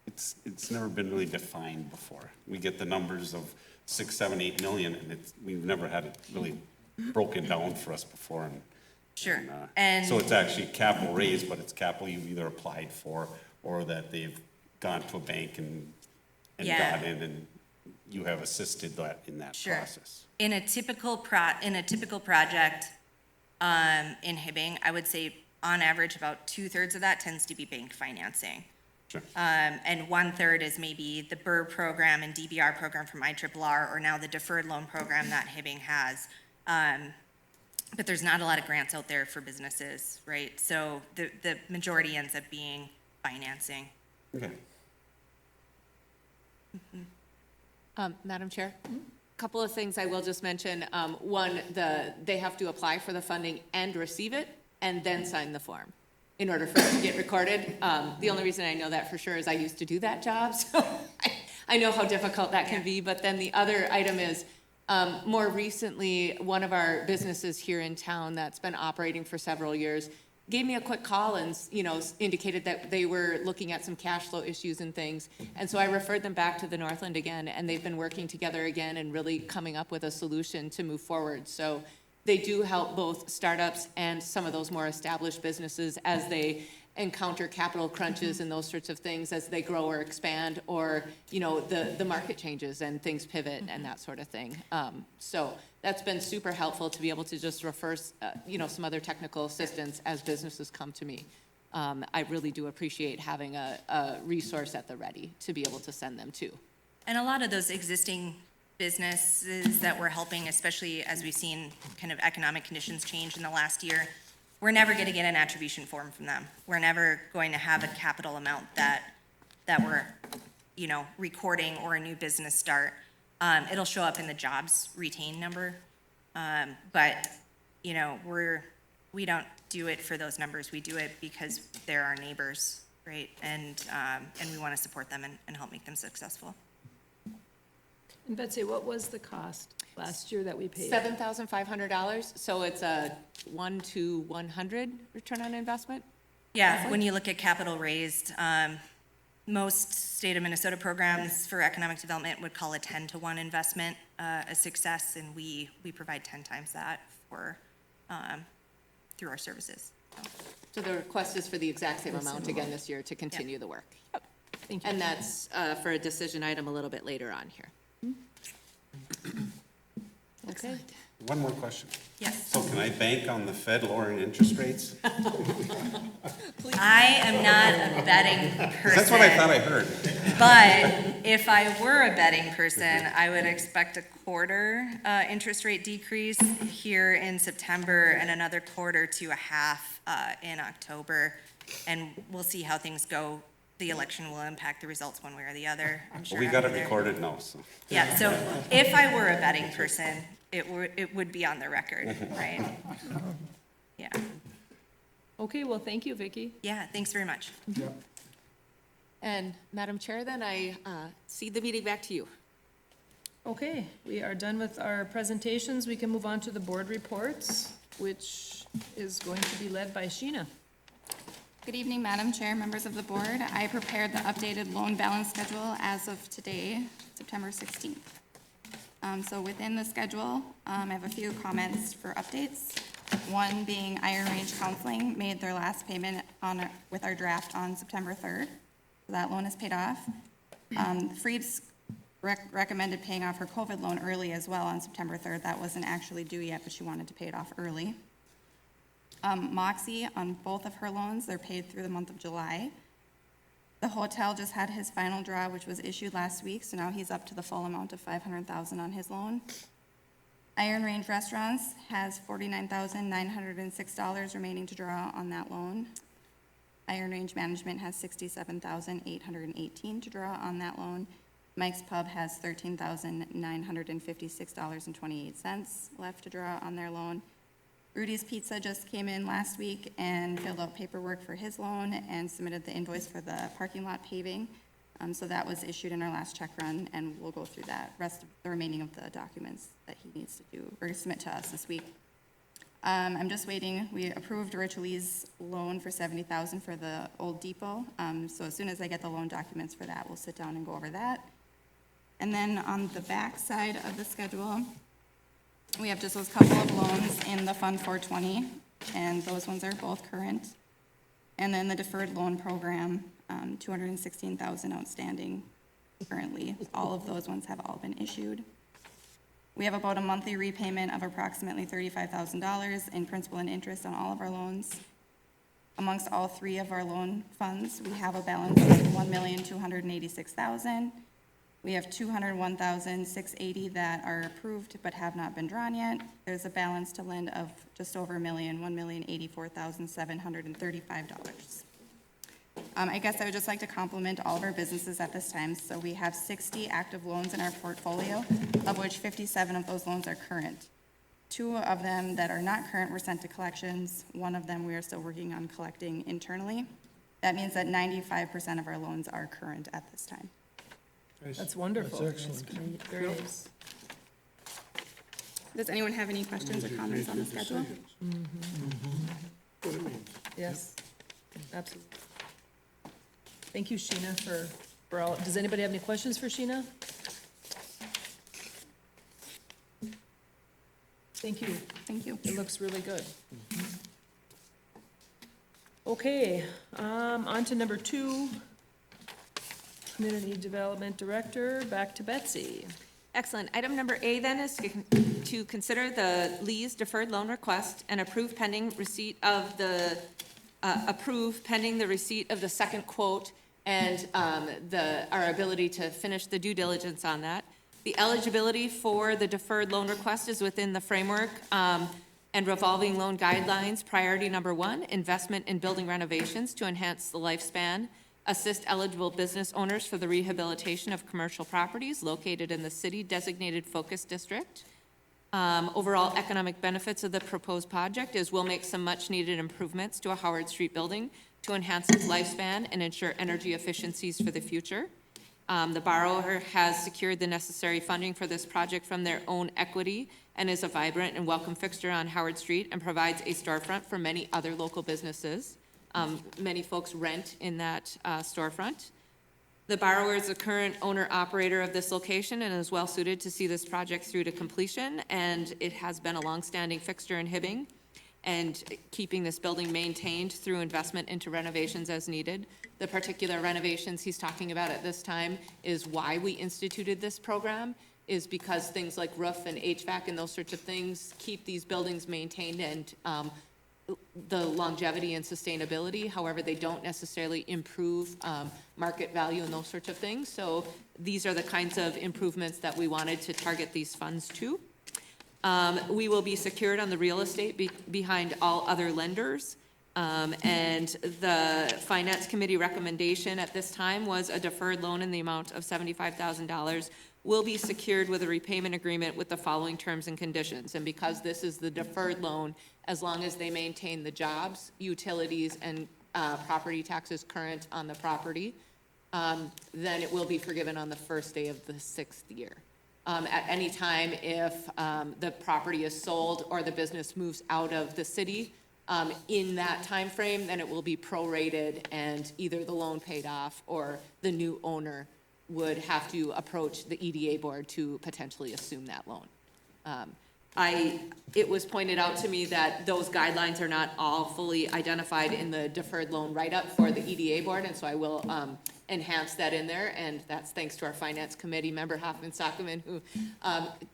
it's never been really defined before. We get the numbers of 6, 7, 8 million, and we've never had it really broken down for us before. Sure. So it's actually capital raised, but it's capital you've either applied for or that they've gone to a bank and got in, and you have assisted that in that process. In a typical project in Hibbing, I would say on average about 2/3 of that tends to be bank financing. Sure. And 1/3 is maybe the BRRRR program and DBR program from IRRR, or now the deferred loan program that Hibbing has. But there's not a lot of grants out there for businesses, right? So the majority ends up being financing. Okay. Madam Chair? Couple of things I will just mention. One, they have to apply for the funding and receive it, and then sign the form in order for it to get recorded. The only reason I know that for sure is I used to do that job, so I know how difficult that can be. But then the other item is, more recently, one of our businesses here in town that's been operating for several years gave me a quick call and, indicated that they were looking at some cash flow issues and things. And so I referred them back to the Northland again, and they've been working together again and really coming up with a solution to move forward. So they do help both startups and some of those more established businesses as they encounter capital crunches and those sorts of things as they grow or expand, or, the market changes and things pivot and that sort of thing. So that's been super helpful to be able to just refer, some other technical assistance as businesses come to me. I really do appreciate having a resource at the ready to be able to send them to. And a lot of those existing businesses that we're helping, especially as we've seen kind of economic conditions change in the last year, we're never going to get an attribution form from them. We're never going to have a capital amount that we're, recording, or a new business start. It'll show up in the jobs retained number. But, we don't do it for those numbers. We do it because they're our neighbors, right? And we want to support them and help make them successful. And Betsy, what was the cost last year that we paid? $7,500, so it's a 1 to 100 return on investment? Yeah, when you look at capital raised, most state of Minnesota programs for economic development would call a 10 to 1 investment a success, and we provide 10 times that through our services. So the request is for the exact same amount again this year to continue the work. Yep. Thank you. And that's for a decision item a little bit later on here. Okay. One more question. Yes. So can I bank on the Fed lowering interest rates? I am not a betting 'Cause person. that's what I thought I heard. But if I were a betting person, I would expect a quarter interest rate decrease here in September and another quarter to a half in October. And we'll see how things go. The election will impact the results one way or the other, I'm sure. We got it after there. recorded now, so. Yeah, so if I were a betting person, it would be on the record, right? Yeah, Okay, well, thank you, Vicky. yeah, thanks very much. And Madam Chair, then I cede the meeting back to you. Okay, we are done with our presentations. We can move on to the board reports, which is going to be led by Sheena. Good evening, Madam Chair, members of the board. I prepared the updated loan balance schedule as of today, September 16th. So within the schedule, I have a few comments for updates. One being Iron Range Counseling made their last payment with our draft on September 3rd. So that loan is paid off. Freed's recommended paying off her COVID loan early as well on September 3rd. That wasn't actually due yet, but she wanted to pay it off early. Moxie, on both of her loans, they're paid through the month of July. The hotel just had his final draw, which was issued last week, so now he's up to the full amount of $500,000 on his loan. Iron Range Restaurants has $49,906 remaining to draw on that loan. Iron Range Management has $67,818 to draw on that loan. Mike's Pub has $13,956.28 left to draw on their loan. Rudy's Pizza just came in last week and filled out paperwork for his loan and submitted the invoice for the parking lot paving. So that was issued in our last check run, and we'll go through that rest of the remaining of the documents that he needs to do or submit to us this week. I'm just waiting. We approved Rich Lee's loan for $70,000 for the old depot. So as soon as I get the loan documents for that, we'll sit down and go over that. And then on the back side of the schedule, we have just those couple of loans in the Fund 420, and those ones are both current. And then the deferred loan program, $216,000 outstanding currently. All of those ones have all been issued. We have about a monthly repayment of approximately $35,000 in principal and interest on all of our loans. Amongst all three of our loan funds, we have a balance of $1,286,000. We have $201,680 that are approved but have not been drawn yet. There's a balance to lend of just over $1,084,735. I guess I would just like to compliment all of our businesses at this time. So we have 60 active loans in our portfolio, of which 57 of those loans are current. 2 of them that are not current were sent to collections. 1 of them we are still working on collecting internally. That means that 95% of our loans are current at this time. That's wonderful. That's great. Very nice. Does anyone have any questions or comments on the schedule? Yes, absolutely. Thank you, Sheena, for all. Does anybody have any questions for Sheena? Thank you. Thank you. It looks really good. Okay, on to number 2. Community Development Director, back to Betsy. Excellent. Item number A then is to consider the Lee's deferred loan request and approve pending the receipt of the second quote and our ability to finish the due diligence on that. The eligibility for the deferred loan request is within the framework and revolving loan guidelines. Priority number 1, investment in building renovations to enhance the lifespan, assist eligible business owners for the rehabilitation of commercial properties located in the city designated focus district. Overall economic benefits of the proposed project is we'll make some much needed improvements to a Howard Street building to enhance its lifespan and ensure energy efficiencies for the future. The borrower has secured the necessary funding for this project from their own equity and is a vibrant and welcome fixture on Howard Street and provides a storefront for many other local businesses. Many folks rent in that storefront. The borrower is the current owner-operator of this location and is well-suited to see this project through to completion, and it has been a long-standing fixture in Hibbing, and keeping this building maintained through investment into renovations as needed. The particular renovations he's talking about at this time is why we instituted this program, is because things like roof and HVAC and those sorts of things keep these buildings maintained and the longevity and sustainability. However, they don't necessarily improve market value and those sorts of things. So these are the kinds of improvements that we wanted to target these funds to. We will be secured on the real estate behind all other lenders. And the Finance Committee recommendation at this time was a deferred loan in the amount of $75,000 will be secured with a repayment agreement with the following terms and conditions. And because this is the deferred loan, as long as they maintain the jobs, utilities, and property taxes current on the property, then it will be forgiven on the first day of the 6th year. At any time, if the property is sold or the business moves out of the city in that time frame, then it will be prorated and either the loan paid off or the new owner would have to approach the EDA board to potentially assume that loan. It was pointed out to me that those guidelines are not all fully identified in the deferred loan write-up for the EDA board, and so I will enhance that in there, and that's thanks to our Finance Committee member, Hoffman Sockman, who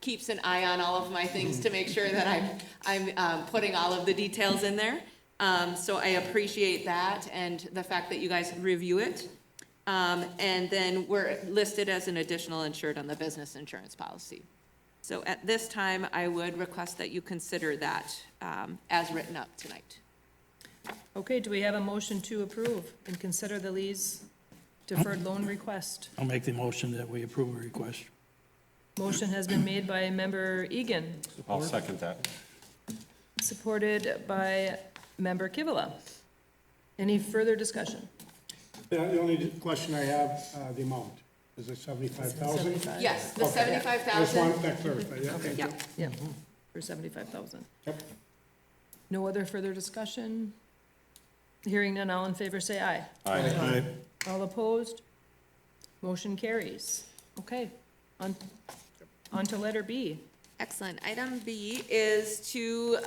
keeps an eye on all of my things to make sure that I'm putting all of the details in there. So I appreciate that and the fact that you guys review it. And then we're listed as an additional insured on the business insurance policy. So at this time, I would request that you consider that as written up tonight. Okay, do we have a motion to approve and consider the Lee's deferred loan request? I'll make the motion that we approve a request. Motion has been made by Member Egan, I'll second that. supported by Member Kivela. Any further discussion? The only question I have, the amount, is it 75,000? 75. Yes, the Okay, I just 75,000. wanted that clarified, yeah, thank you. Yep. Yeah, for 75,000. Yep. No other further discussion? Hearing none, all in favor say aye. Aye. All opposed? Motion carries. Okay, on to letter B. Excellent. Item B is to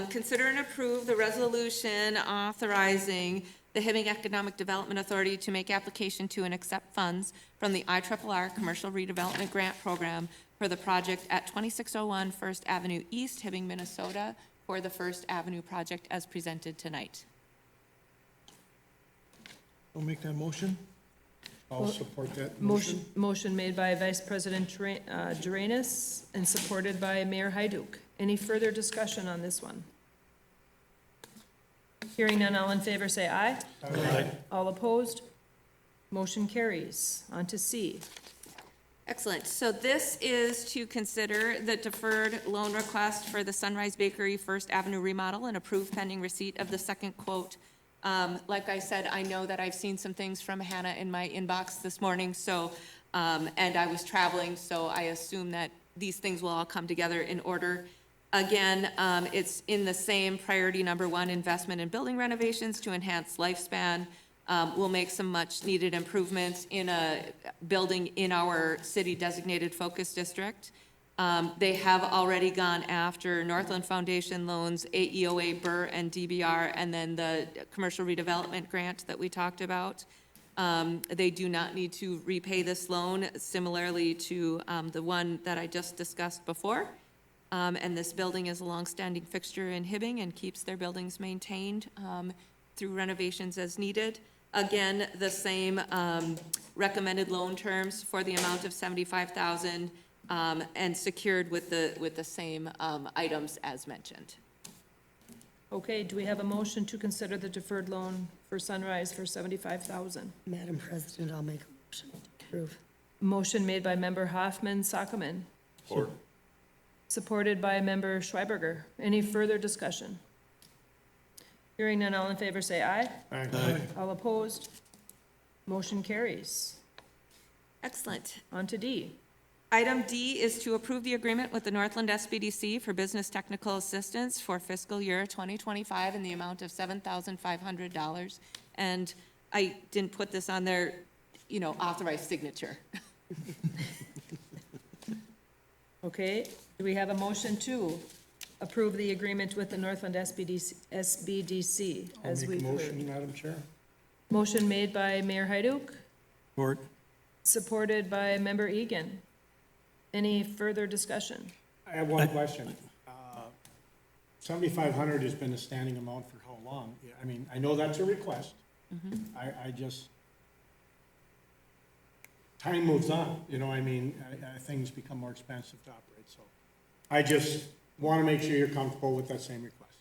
consider and approve the resolution authorizing the Hibbing Economic Development Authority to make application to and accept funds from the IRRR Commercial Redevelopment Grant Program for the project at 2601 First Avenue East, Hibbing, Minnesota, for the First Avenue project as presented tonight. I'll make that motion. I'll support that motion. Motion made by Vice President Drainus and supported by Mayor Hyduk. Any further discussion on this one? Hearing none, all in favor say aye. Aye. All opposed? Motion carries. On to C. Excellent. So this is to consider the deferred loan request for the Sunrise Bakery First Avenue remodel and approve pending receipt of the second quote. Like I said, I know that I've seen some things from Hannah in my inbox this morning, so, and I was traveling, so I assume that these things will all come together in order. Again, it's in the same priority number 1, investment in building renovations to enhance lifespan. We'll make some much-needed improvements in a building in our city designated focus district. They have already gone after Northland Foundation loans, AEOA, Burr, and DBR, and then the commercial redevelopment grant that we talked about. They do not need to repay this loan, similarly to the one that I just discussed before. And this building is a longstanding fixture in Hibbing and keeps their buildings maintained through renovations as needed. Again, the same recommended loan terms for the amount of $75,000 and secured with the same items as mentioned. Okay, do we have a motion to consider the deferred loan for Sunrise for $75,000? Madam President, I'll make a motion to approve. Motion made by Member Hoffman Sockman, Or supported by Member Schweiberger. Any further discussion? Hearing none, all in favor say aye. Aye. All opposed? Motion carries. Excellent. On to D. Item D is to approve the agreement with the Northland SBDC for business technical assistance for fiscal year 2025 in the amount of $7,500. And I didn't put this on there, authorized signature. Okay, do we have a motion to approve the agreement with the Northland SBDC I'll as make we've a heard? motion, Madam Chair. Motion made by Mayor Hyduk, Support. supported by Member Egan. Any further discussion? I have one question. 7,500 has been a standing amount for how long? Yeah, I mean, I know that's a request. I just, time moves on, you know, I mean, things become more expensive to operate, so. I just want to make sure you're comfortable with that same request.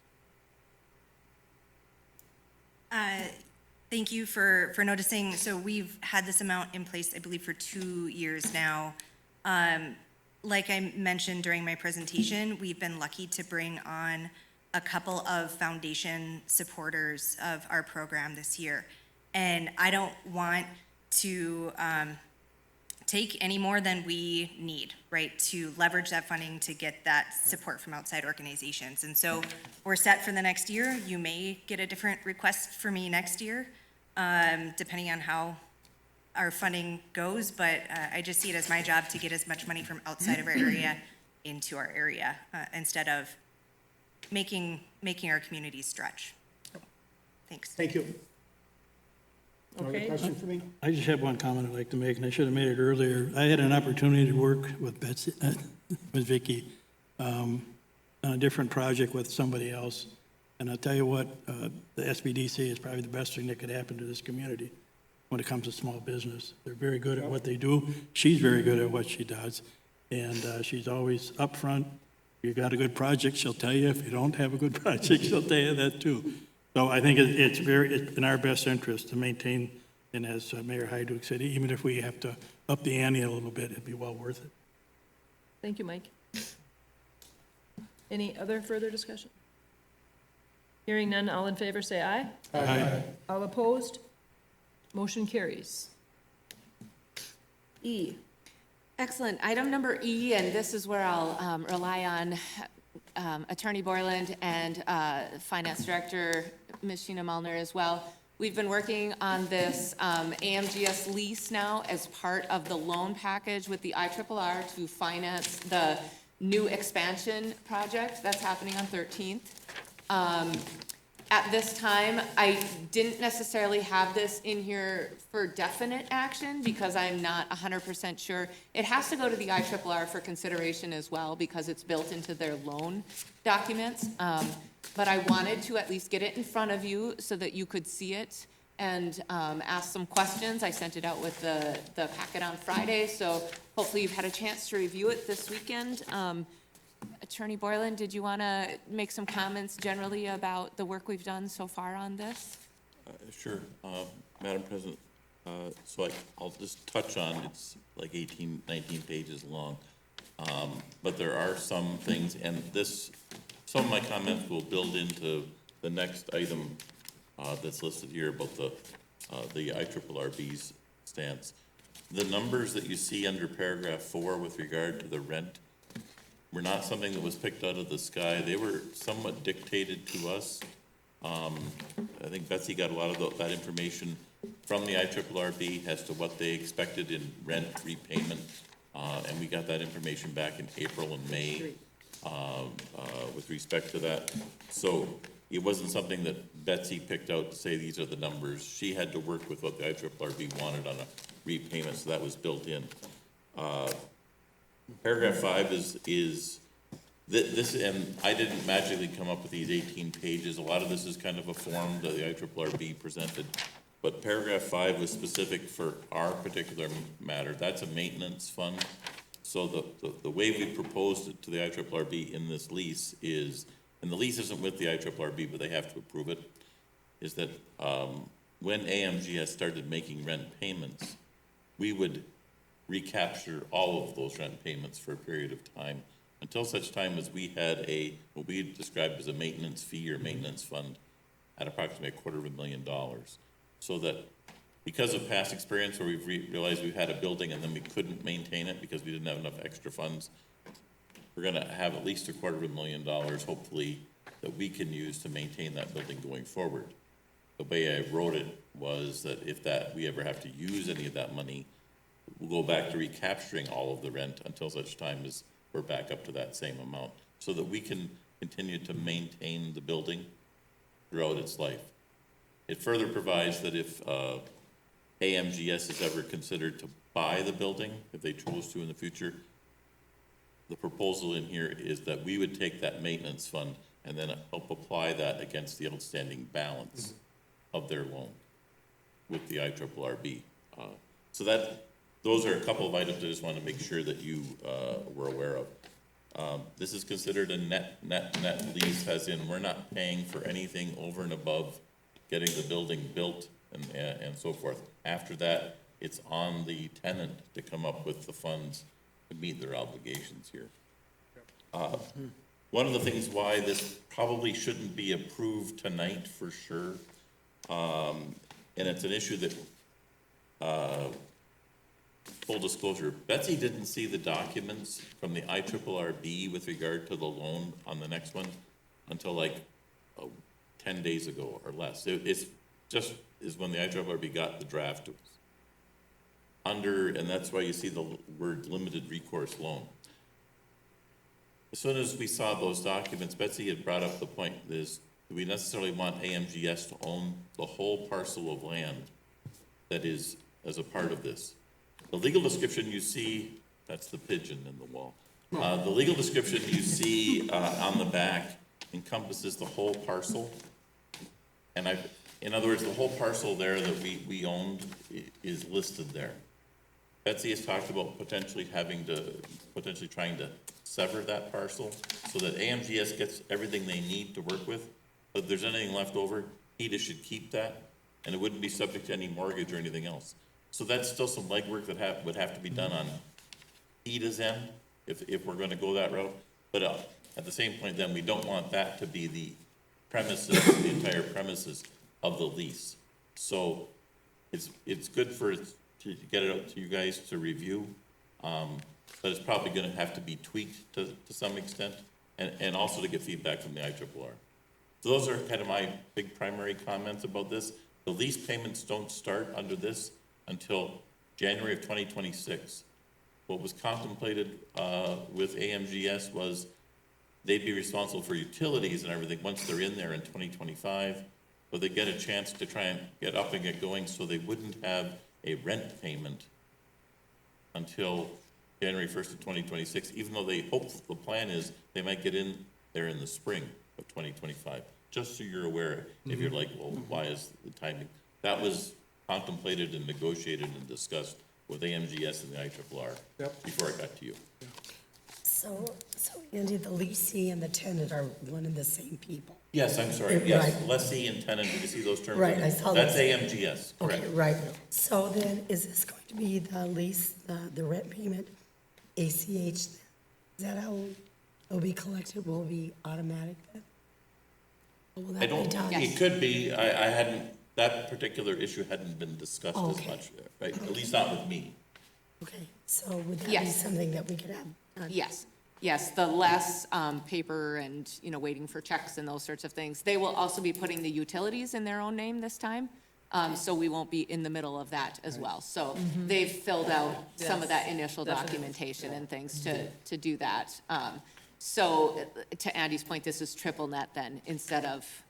Thank you for noticing. So we've had this amount in place, I believe, for 2 years now. Like I mentioned during my presentation, we've been lucky to bring on a couple of foundation supporters of our program this year. And I don't want to take any more than we need, right, to leverage that funding to get that support from outside organizations. And so we're set for the next year. You may get a different request for me next year, depending on how our funding goes, but I just see it as my job to get as much money from outside of our area into our area, instead of making our communities stretch. Thanks. Thank you. No other Okay. question for me? I just have one comment I'd like to make, and I should have made it earlier. I had an opportunity to work with Betsy, with Vicky, on a different project with somebody else. And I'll tell you what, the SBDC is probably the best thing that could happen to this community when it comes to small business. They're very good at what they do. She's very good at what she does. And she's always upfront. You got a good project, she'll tell you. If you don't have a good project, she'll tell you that too. So I think it's in our best interest to maintain, and as Mayor Hyduk said, even if we have to up the ante a little bit, it'd be well worth it. Thank you, Mike. Any other further discussion? Hearing none, all in favor say aye. Aye. All opposed? Motion carries. E, Excellent. Item number E, and this is where I'll rely on Attorney Borland and Finance Director Ms. Sheena Mullner as well. We've been working on this AMGS lease now as part of the loan package with the IRRR to finance the new expansion project that's happening on 13th. At this time, I didn't necessarily have this in here for definite action because I'm not 100% sure. It has to go to the IRRR for consideration as well because it's built into their loan documents. But I wanted to at least get it in front of you so that you could see it and ask some questions. I sent it out with the packet on Friday, so hopefully you've had a chance to review it this weekend. Attorney Borland, did you want to make some comments generally about the work we've done so far on this? Sure, Madam President. So I'll just touch on, it's like 18, 19 pages long. But there are some things, and some of my comments will build into the next item that's listed here about the IRRB's stance. The numbers that you see under paragraph 4 with regard to the rent were not something that was picked out of the sky. They were somewhat dictated to us. I think Betsy got a lot of that information from the IRRB as to what they expected in rent repayment. And we got that information back in April and May with respect to that. So it wasn't something that Betsy picked out to say these are the numbers. She had to work with what the IRRB wanted on a repayment, so that was built in. Paragraph 5 is this, and I didn't magically come up with these 18 pages. A lot of this is kind of a form that the IRRB presented. But paragraph 5 was specific for our particular matter. That's a maintenance fund. So the way we proposed it to the IRRB in this lease is, and the lease isn't with the IRRB, but they have to approve it, is that when AMGS started making rent payments, we would recapture all of those rent payments for a period of time until such time as we had what we described as a maintenance fee or maintenance fund at approximately $250,000. So that because of past experience where we've realized we had a building and then we couldn't maintain it because we didn't have enough extra funds, we're gonna have at least $250,000 hopefully that we can use to maintain that building going forward. The way I wrote it was that if we ever have to use any of that money, we'll go back to recapturing all of the rent until such time as we're back up to that same amount, so that we can continue to maintain the building throughout its life. It further provides that if AMGS is ever considered to buy the building, if they chose to in the future, the proposal in here is that we would take that maintenance fund and then help apply that against the outstanding balance of their loan with the IRRB. So those are a couple of items I just wanted to make sure that you were aware of. This is considered a net lease, as in we're not paying for anything over and above getting the building built and so forth. After that, it's on the tenant to come up with the funds to meet their obligations here. One of the things why this probably shouldn't be approved tonight for sure, and it's an issue that, full disclosure, Betsy didn't see the documents from the IRRB with regard to the loan on the next one until like 10 days ago or less. It's just is when the IRRB got the draft to us. And that's why you see the word limited recourse loan. As soon as we saw those documents, Betsy had brought up the point is, do we necessarily want AMGS to own the whole parcel of land that is as a part of this? The legal description you see, that's the pigeon in the wall. The legal description you see on the back encompasses the whole parcel. And in other words, the whole parcel there that we owned is listed there. Betsy has talked about potentially trying to sever that parcel so that AMGS gets everything they need to work with. But if there's anything left over, HEDA should keep that, and it wouldn't be subject to any mortgage or anything else. So that's still some legwork that would have to be done on HEDA's end if we're gonna go that route. But at the same point, then, we don't want that to be the premises, the entire premises of the lease. So it's good to get it out to you guys to review, but it's probably gonna have to be tweaked to some extent, and also to get feedback from the IRRB. So those are kind of my big primary comments about this. The lease payments don't start under this until January of 2026. What was contemplated with AMGS was they'd be responsible for utilities and everything once they're in there in 2025, but they get a chance to try and get up and get going so they wouldn't have a rent payment until January 1st of 2026, even though they hope the plan is they might get in there in the spring of 2025. Just so you're aware, if you're like, well, why is the timing? That was contemplated and negotiated and discussed with AMGS and the IRRB before I got to you. So Andy, the leasing and the tenant are one and the same people? Yes, I'm sorry, Right. yes, lessee and tenant, did you see those terms? Right, I saw That's those. AMGS, correct. Okay, right. So then, is this going to be the lease, the rent payment, ACH? Is that how it'll be collected? Will it be automatic then? Or will I that be don't, done? it could be, I hadn't, that particular issue hadn't been discussed as Okay. much, right, at least not with me. Okay, so would that be Yes. something that we could have done? Yes, the less paper and, waiting for checks and those sorts of things. They will also be putting the utilities in their own name this time, so we won't be in the middle of that as well. So they've filled out some of that initial documentation and things to do that. So to Andy's point, this is triple net then, instead of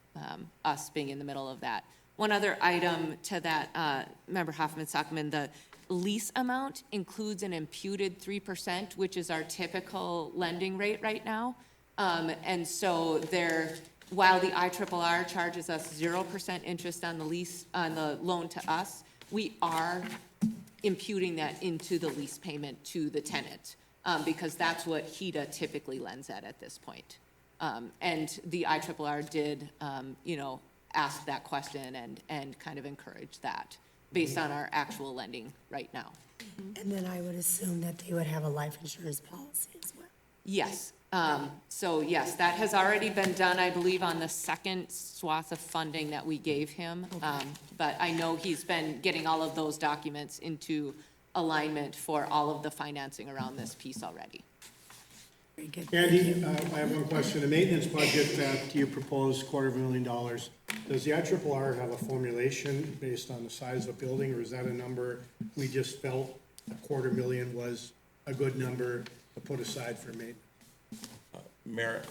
us being in the middle of that. One other item to that, Member Hoffman-Sockman, the lease amount includes an imputed 3%, which is our typical lending rate right now. And so while the IRRR charges us 0% interest on the lease, on the loan to us, we are imputing that into the lease payment to the tenant, because that's what HEDA typically lends at this point. And the IRRR did, ask that question and kind of encourage that based on our actual lending right now. And then I would assume that they would have a life insurance policy as well. Yes. So yes, that has already been done, I believe, on the second swath of funding that we gave him. But I know he's been getting all of those documents into alignment for all of the financing around this piece already. Very good. Andy, I have one question. The maintenance budget that you proposed, $250,000, does the IRRR have a formulation based on the size of the building, or is that a number we just felt $250,000 was a good number to put aside for maintenance? Mayor,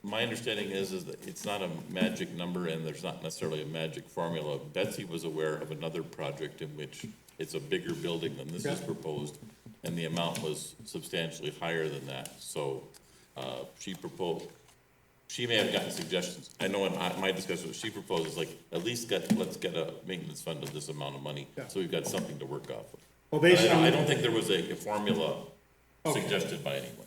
my understanding is that it's not a magic number and there's not necessarily a magic formula. Betsy was aware of another project in which it's a bigger building than this is proposed. and the amount was substantially higher than that. So, she proposed, she may have gotten suggestions. I know in my discussion, what she proposes, like, at least let's get a maintenance fund of this amount of money, so we've got something to work off of. Well, based on, I don't think there was a formula suggested by anyone.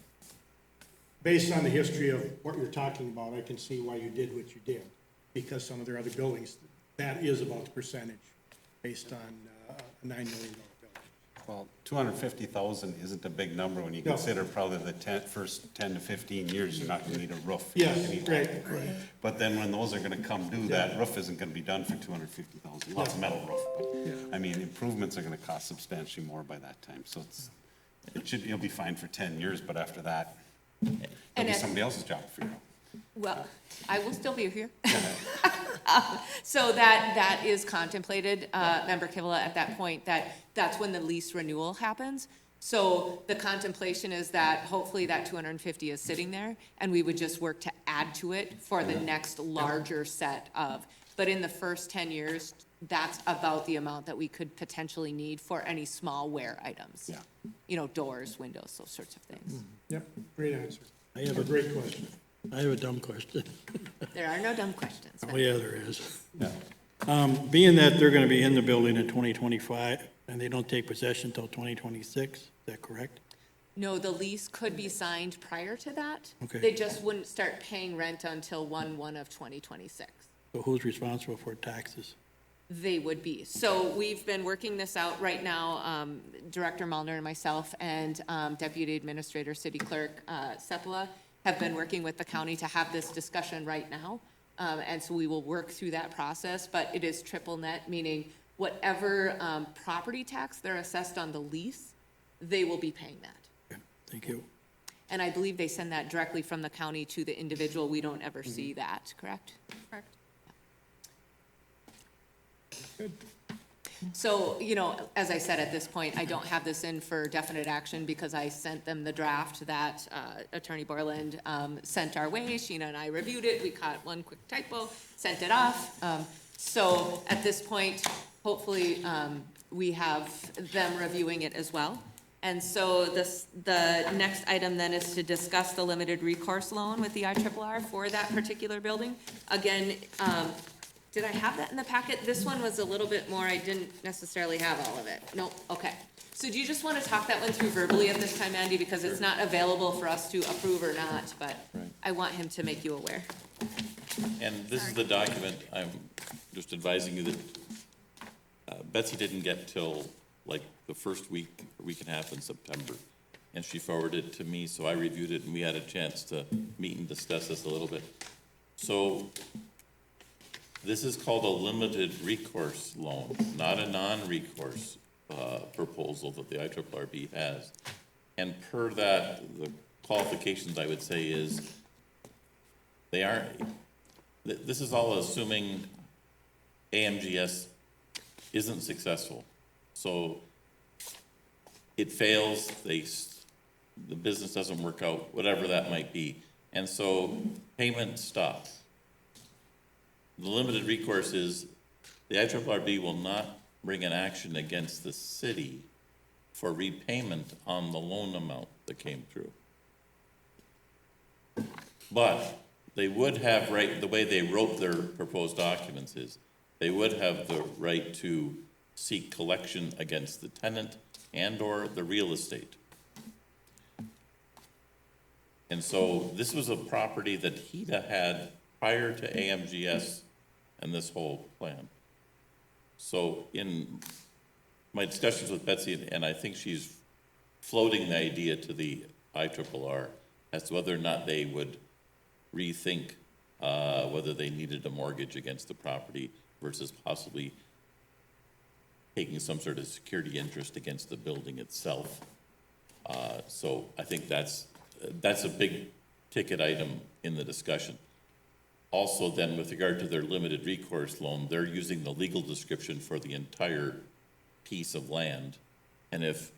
based on the history of what you're talking about, I can see why you did what you did. Because some of their other buildings, that is about the percentage based on a $9 million building. Well, 250,000 isn't a big number when you No. consider probably the first 10 to 15 years, you're not gonna need a roof. Yes, anyway. right. But then when those are gonna come due, that roof isn't gonna be done for 250,000. Well, it's a metal roof, but, I mean, improvements are gonna cost substantially more by that time, so you'll be fine for 10 years, but after that, it'll be at- somebody else's job to figure out. Well, I will still be here. So that is contemplated, Member Kivela, at that point, that's when the lease renewal happens. So the contemplation is that hopefully that 250 is sitting there, and we would just work to add to it for the next larger set of. But in the first 10 years, that's about the amount that we could potentially need for any small wear items. Yeah. You know, doors, windows, those sorts of things. Yep, great answer. I have A a, great question. I have a dumb question. There are no dumb questions. Oh, yeah, there is. Being that they're gonna be in the building in 2025, and they don't take possession until 2026, is that correct? No, the lease could be signed prior to that. Okay. They just wouldn't start paying rent until 1/1 of 2026. So who's responsible for taxes? They would be. So we've been working this out right now, Director Mullner and myself and Deputy Administrator City Clerk Sepola have been working with the county to have this discussion right now. And so we will work through that process, but it is triple net, meaning whatever property tax they're assessed on the lease, they will be paying that. Okay, thank you. And I believe they send that directly from the county to the individual. We don't ever see that, correct? Correct. So, you know, as I said, at this point, I don't have this in for definite action because I sent them the draft that Attorney Borland sent our way. Sheena and I reviewed it. We caught one quick typo, sent it off. So at this point, hopefully, we have them reviewing it as well. And so the next item then is to discuss the limited recourse loan with the IRRR for that particular building. Again, did I have that in the packet? This one was a little bit more, I didn't necessarily have all of it. Nope, okay. So do you just want to talk that one through verbally at this time, Andy? Because it's not available for us to approve or not, but I want him to make you aware. And this is the document, I'm just advising you that Betsy didn't get till like the first week and a half in September. And she forwarded it to me, so I reviewed it and we had a chance to meet and discuss this a little bit. So this is called a limited recourse loan, not a non-recourse proposal that the IRRB has. And per that, the qualifications I would say is they aren't, this is all assuming AMGS isn't successful. So it fails, the business doesn't work out, whatever that might be. And so payment stops. The limited recourse is the IRRB will not bring an action against the city for repayment on the loan amount that came through. But they would have the way they wrote their proposed documents is, they would have the right to seek collection against the tenant and/or the real estate. And so this was a property that Heda had prior to AMGS and this whole plan. So in my discussions with Betsy, and I think she's floating the idea to the IRRR as to whether or not they would rethink whether they needed a mortgage against the property versus possibly taking some sort of security interest against the building itself. So I think that's a big ticket item in the discussion. Also then, with regard to their limited recourse loan, they're using the legal description for the entire piece of land. And if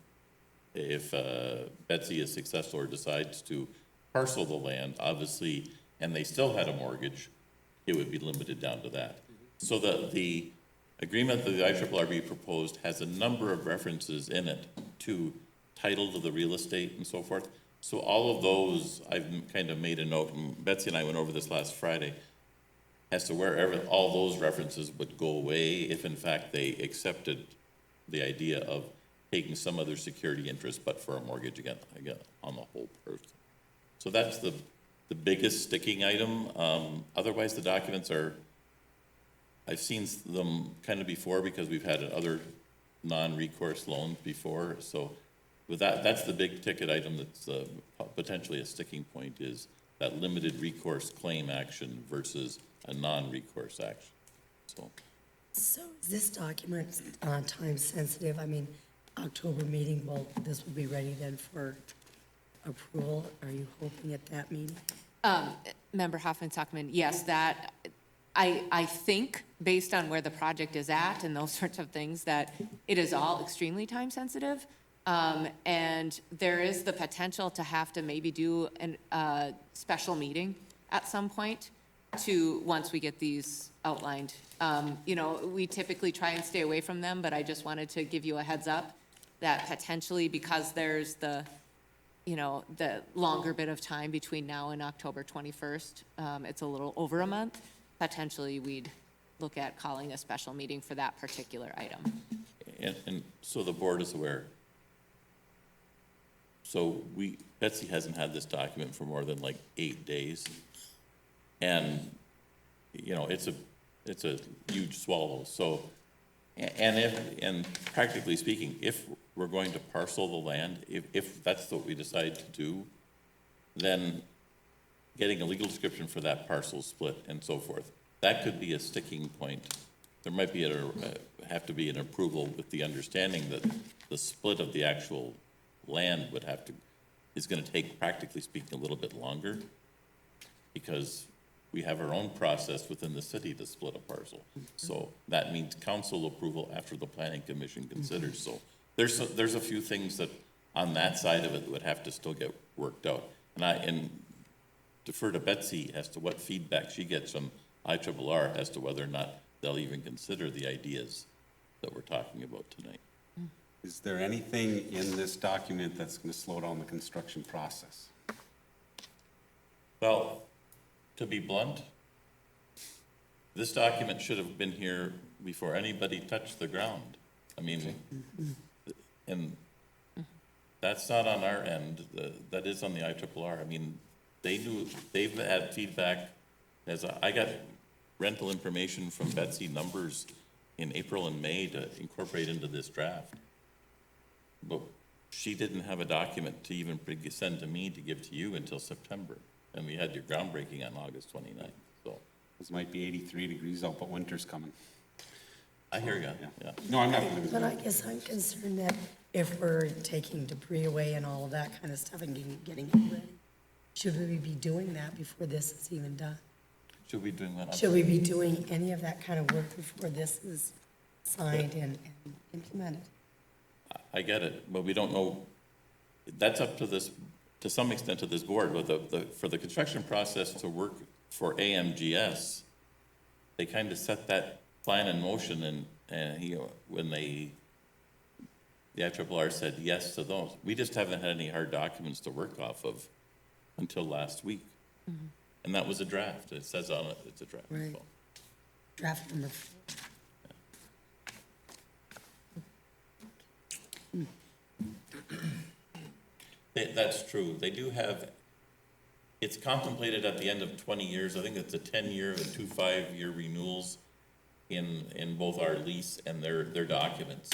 Betsy is successful or decides to parcel the land, obviously, and they still had a mortgage, it would be limited down to that. So the agreement that the IRRB proposed has a number of references in it to title to the real estate and so forth. So all of those, I've kind of made a note, and Betsy and I went over this last Friday, as to wherever all those references would go away if in fact they accepted the idea of taking some other security interest, but for a mortgage again on the whole person. So that's the biggest sticking item. Otherwise, the documents are, I've seen them kind of before because we've had other non-recourse loans before. So with that, that's the big ticket item that's potentially a sticking point, is that limited recourse claim action versus a non-recourse action. So is this document time sensitive? I mean, October meeting, this will be ready then for approval. Are you hoping at that meeting? Member Hoffman-Sockman, yes, that, I think, based on where the project is at and those sorts of things, that it is all extremely time-sensitive. And there is the potential to have to maybe do a special meeting at some point once we get these outlined. You know, we typically try and stay away from them, but I just wanted to give you a heads up that potentially, because there's the longer bit of time between now and October 21st, it's a little over a month, potentially we'd look at calling a special meeting for that particular item. And so the board is aware. So Betsy hasn't had this document for more than like 8 days. And, you know, it's a huge swallow. So, and practically speaking, if we're going to parcel the land, if that's what we decide to do, then getting a legal description for that parcel split and so forth, that could be a sticking point. There might be have to be an approval with the understanding that the split of the actual land is gonna take, practically speaking, a little bit longer, because we have our own process within the city to split a parcel. So that means council approval after the planning commission considers. So there's a few things that on that side of it would have to still get worked out. And defer to Betsy as to what feedback she gets from IRRR as to whether or not they'll even consider the ideas that we're talking about tonight. Is there anything in this document that's going to slow down the construction process? Well, to be blunt, this document should have been here before anybody touched the ground. I mean, and that's not on our end, that is on the IRRR. I mean, they've had feedback, I got rental information from Betsy numbers in April and May to incorporate into this draft. But she didn't have a document to even send to me to give to you until September. And we had your groundbreaking on August 29th, so. This might be 83 degrees out, but winter's coming. I hear you, yeah. No, I'm not. But I guess I'm concerned that if we're taking debris away and all of that kind of stuff and getting it ready, should we be doing that before this is even done? Should we be doing that? Should we be doing any of that kind of work before this is signed and implemented? I get it, but we don't know, that's up to this, to some extent to this board, but for the construction process to work for AMGS, they kind of set that plan in motion and you know, when the IRRR said yes to those, we just haven't had any hard documents to work off of until last week. Mm-hmm. And that was a draft, it says on it, it's a draft. Right. So. Draft number 4. That's true. They do have, it's contemplated at the end of 20 years. I think it's a 10-year and 2 5-year renewals in both our lease and their documents.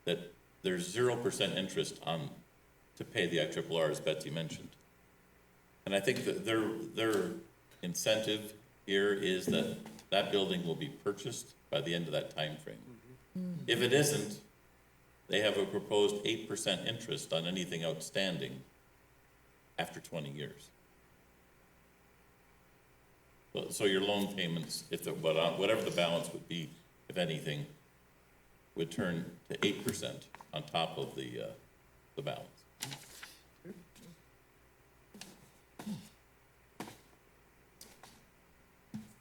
That there's 0% interest to pay the IRRR, as Betsy mentioned. And I think that their incentive here is that building will be purchased by the end of that time frame. Mm-hmm. If it isn't, they have a proposed 8% interest on anything outstanding after 20 years. So your loan payments, whatever the balance would be, if anything, would turn to 8% on top of the balance.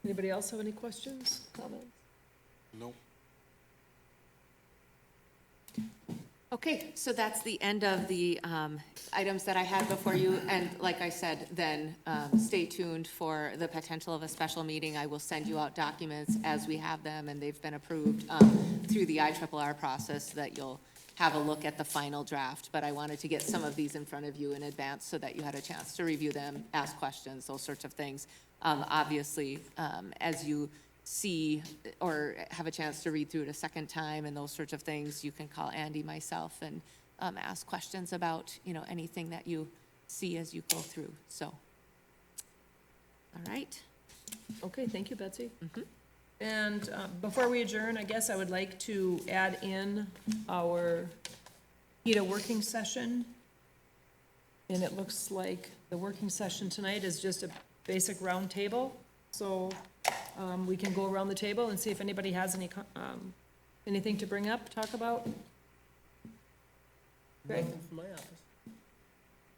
Anybody else have any questions, comments? Nope. Okay, so that's the end of the items that I had before you, and like I said, then stay tuned for the potential of a special meeting. I will send you out documents as we have them, and they've been approved through the IRRR process, so that you'll have a look at the final draft. But I wanted to get some of these in front of you in advance so that you had a chance to review them, ask questions, those sorts of things. Obviously, as you see or have a chance to read through it a second time and those sorts of things, you can call Andy, myself, and ask questions about, anything that you see as you go through. So, all right. Okay, thank you, Betsy. And before we adjourn, I guess I would like to add in our HEDA working session. And it looks like the working session tonight is just a basic round table. So we can go around the table and see if anybody has anything to bring up, talk about. Greg? Nothing from my office.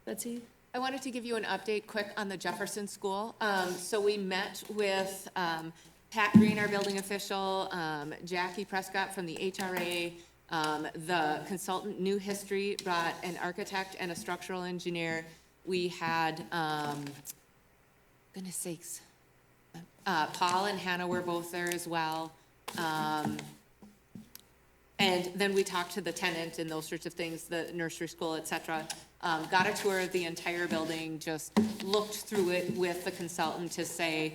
Betsy? I wanted to give you an update quick on the Jefferson School. So we met with Pat Green, our building official, Jackie Prescott from the HRA, the consultant New History brought an architect and a structural engineer. We had, goodness sakes, Paul and Hannah were both there as well. And then we talked to the tenant and those sorts of things, the nursery school, et cetera. Got a tour of the entire building, just looked through it with the consultant to say,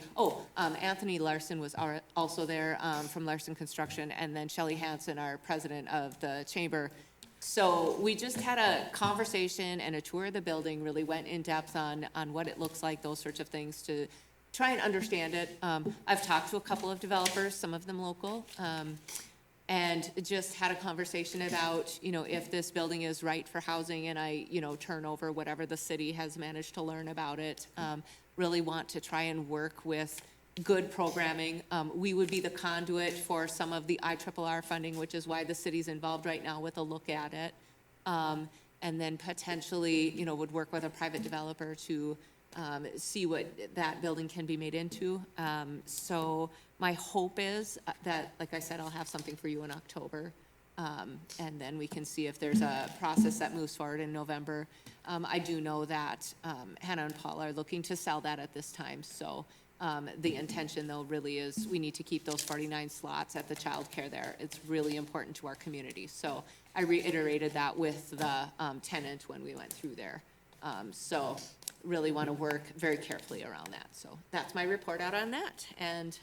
Anthony Larson was also there from Larson Construction, and then Shelley Hansen, our president of the chamber. So we just had a conversation and a tour of the building, really went in depth on what it looks like, those sorts of things, to try and understand it. I've talked to a couple of developers, some of them local, and just had a conversation about, if this building is right for housing, and I, turn over whatever the city has managed to learn about it. Really want to try and work with good programming. We would be the conduit for some of the IRRR funding, which is why the city's involved right now with a look at it. And then potentially, would work with a private developer to see what that building can be made into. So my hope is that, like I said, I'll have something for you in October. And then we can see if there's a process that moves forward in November. I do know that Hannah and Paul are looking to sell that at this time. So the intention, though, really is we need to keep those 49 slots at the childcare there. It's really important to our community. So I reiterated that with the tenant when we went through there. So really want to work very carefully around that. So that's my report out on that. And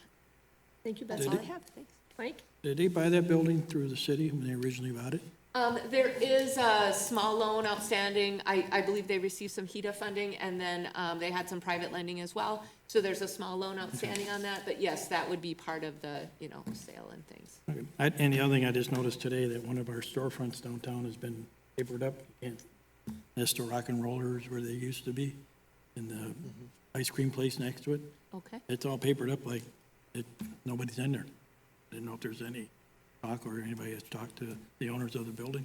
Thank you, that's Betsy. all I have. Thanks. Mike? Did they buy that building through the city when they originally bought it? There is a small loan outstanding. I believe they received some HEDA funding, and then they had some private lending as well. So there's a small loan outstanding on that, but yes, that would be part of the, sale and things. Okay. And the other thing I just noticed today, that one of our storefronts downtown has been papered up. And that's the Rock and Rollers where they used to be, and the ice cream place next to it. Okay. It's all papered up like nobody's in there. Didn't know if there's any talk or anybody has talked to the owners of the building.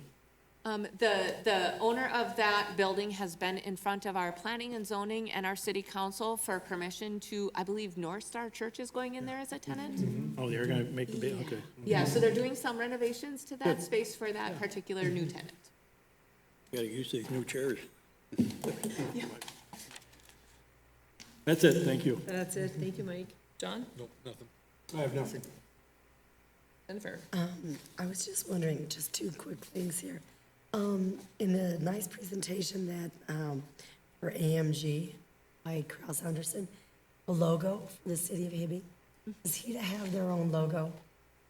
The owner of that building has been in front of our planning and zoning and our city council for permission to, I believe, North Star Church is going in there as a tenant. Oh, they're gonna make the bid, okay. Yeah, so they're doing some renovations to that space for that particular new tenant. Gotta use these new chairs. That's it, thank you. That's it. Thank you, Mike. John? Nope, nothing. I have nothing. Jennifer? I was just wondering, just two quick things here. In the nice presentation that, for AMG by Kraus Anderson, a logo for the city of Hibbing, does HEDA have their own logo?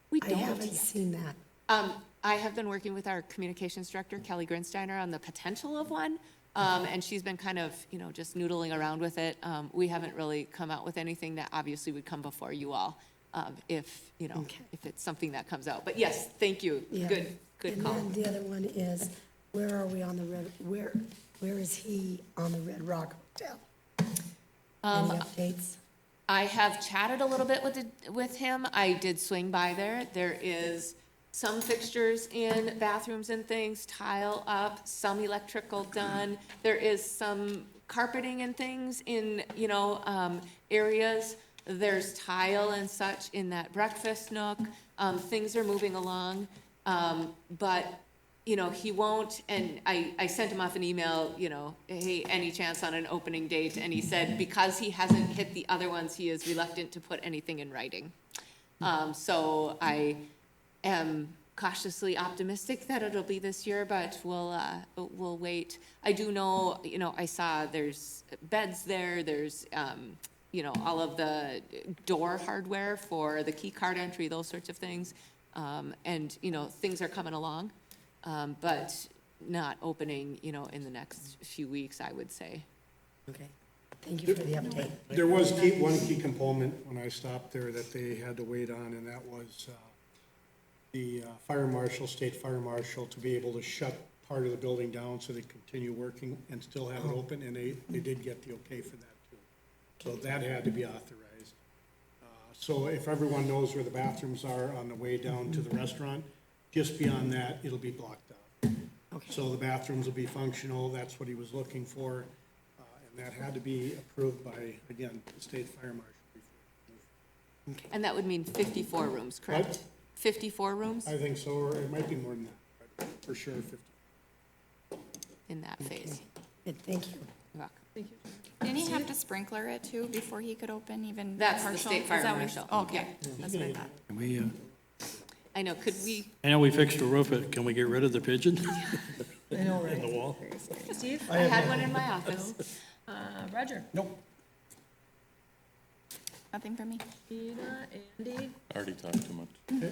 We I don't haven't yet. seen that. I have been working with our communications director, Kelly Grinsteiner, on the potential of one. And she's been kind of, just noodling around with it. We haven't really come out with anything that obviously would come before you all, if it's something that comes out. But yes, thank you. Yeah. Good call. And then the other one is, where are we on the red, where is he on the Red Rock Hotel? Any updates? I have chatted a little bit with him. I did swing by there. There is some fixtures in bathrooms and things, tile up, some electrical done. There is some carpeting and things in, areas. There's tile and such in that breakfast nook. Things are moving along. But you know, he won't, and I sent him off an email, you know, hey, any chance on an opening date? And he said, because he hasn't hit the other ones, he is reluctant to put anything in writing. So I am cautiously optimistic that it'll be this year, but we'll wait. I do know, you know, I saw there's beds there, there's, you know, all of the door hardware for the key card entry, those sorts of things. And, you know, things are coming along, but not opening, you know, in the next few weeks, I would say. Okay, thank you for the update. There was one key component when I stopped there that they had to wait on, and that was the fire marshal, state fire marshal, to be able to shut part of the building down so they continue working and still have it open, and they did get the okay for that too. So that had to be authorized. So if everyone knows where the bathrooms are on the way down to the restaurant, just beyond that, it'll be blocked out. So the bathrooms will be functional, that's what he was looking for, and that had to be approved by, again, the state fire marshal. And that would mean 54 rooms, correct? What? 54 rooms I think so, or it might be more than that, but for sure 50. in that phase. Good, thank you. You're welcome. Didn't he have to sprinkler it too before he could open even That's the partial? state Is fire that what- marshal. oh, okay, Yeah. that's what I thought. Can we, I know, could we, I know we fixed the roof, but can we get rid of the pigeon I know, in the right? wall? Steve? I had one in my office. Roger? Nope. Nothing for me. Tina, Andy? Already talked too much.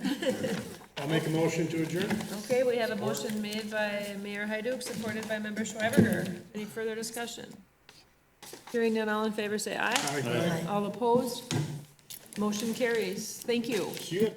I'll make a motion to adjourn. Okay, we have a motion made by Mayor Hyduk, supported by Member Schreiberger. Any further discussion? Hearing none, all in favor say aye. Aye. All opposed? Motion carries. Thank you. See you.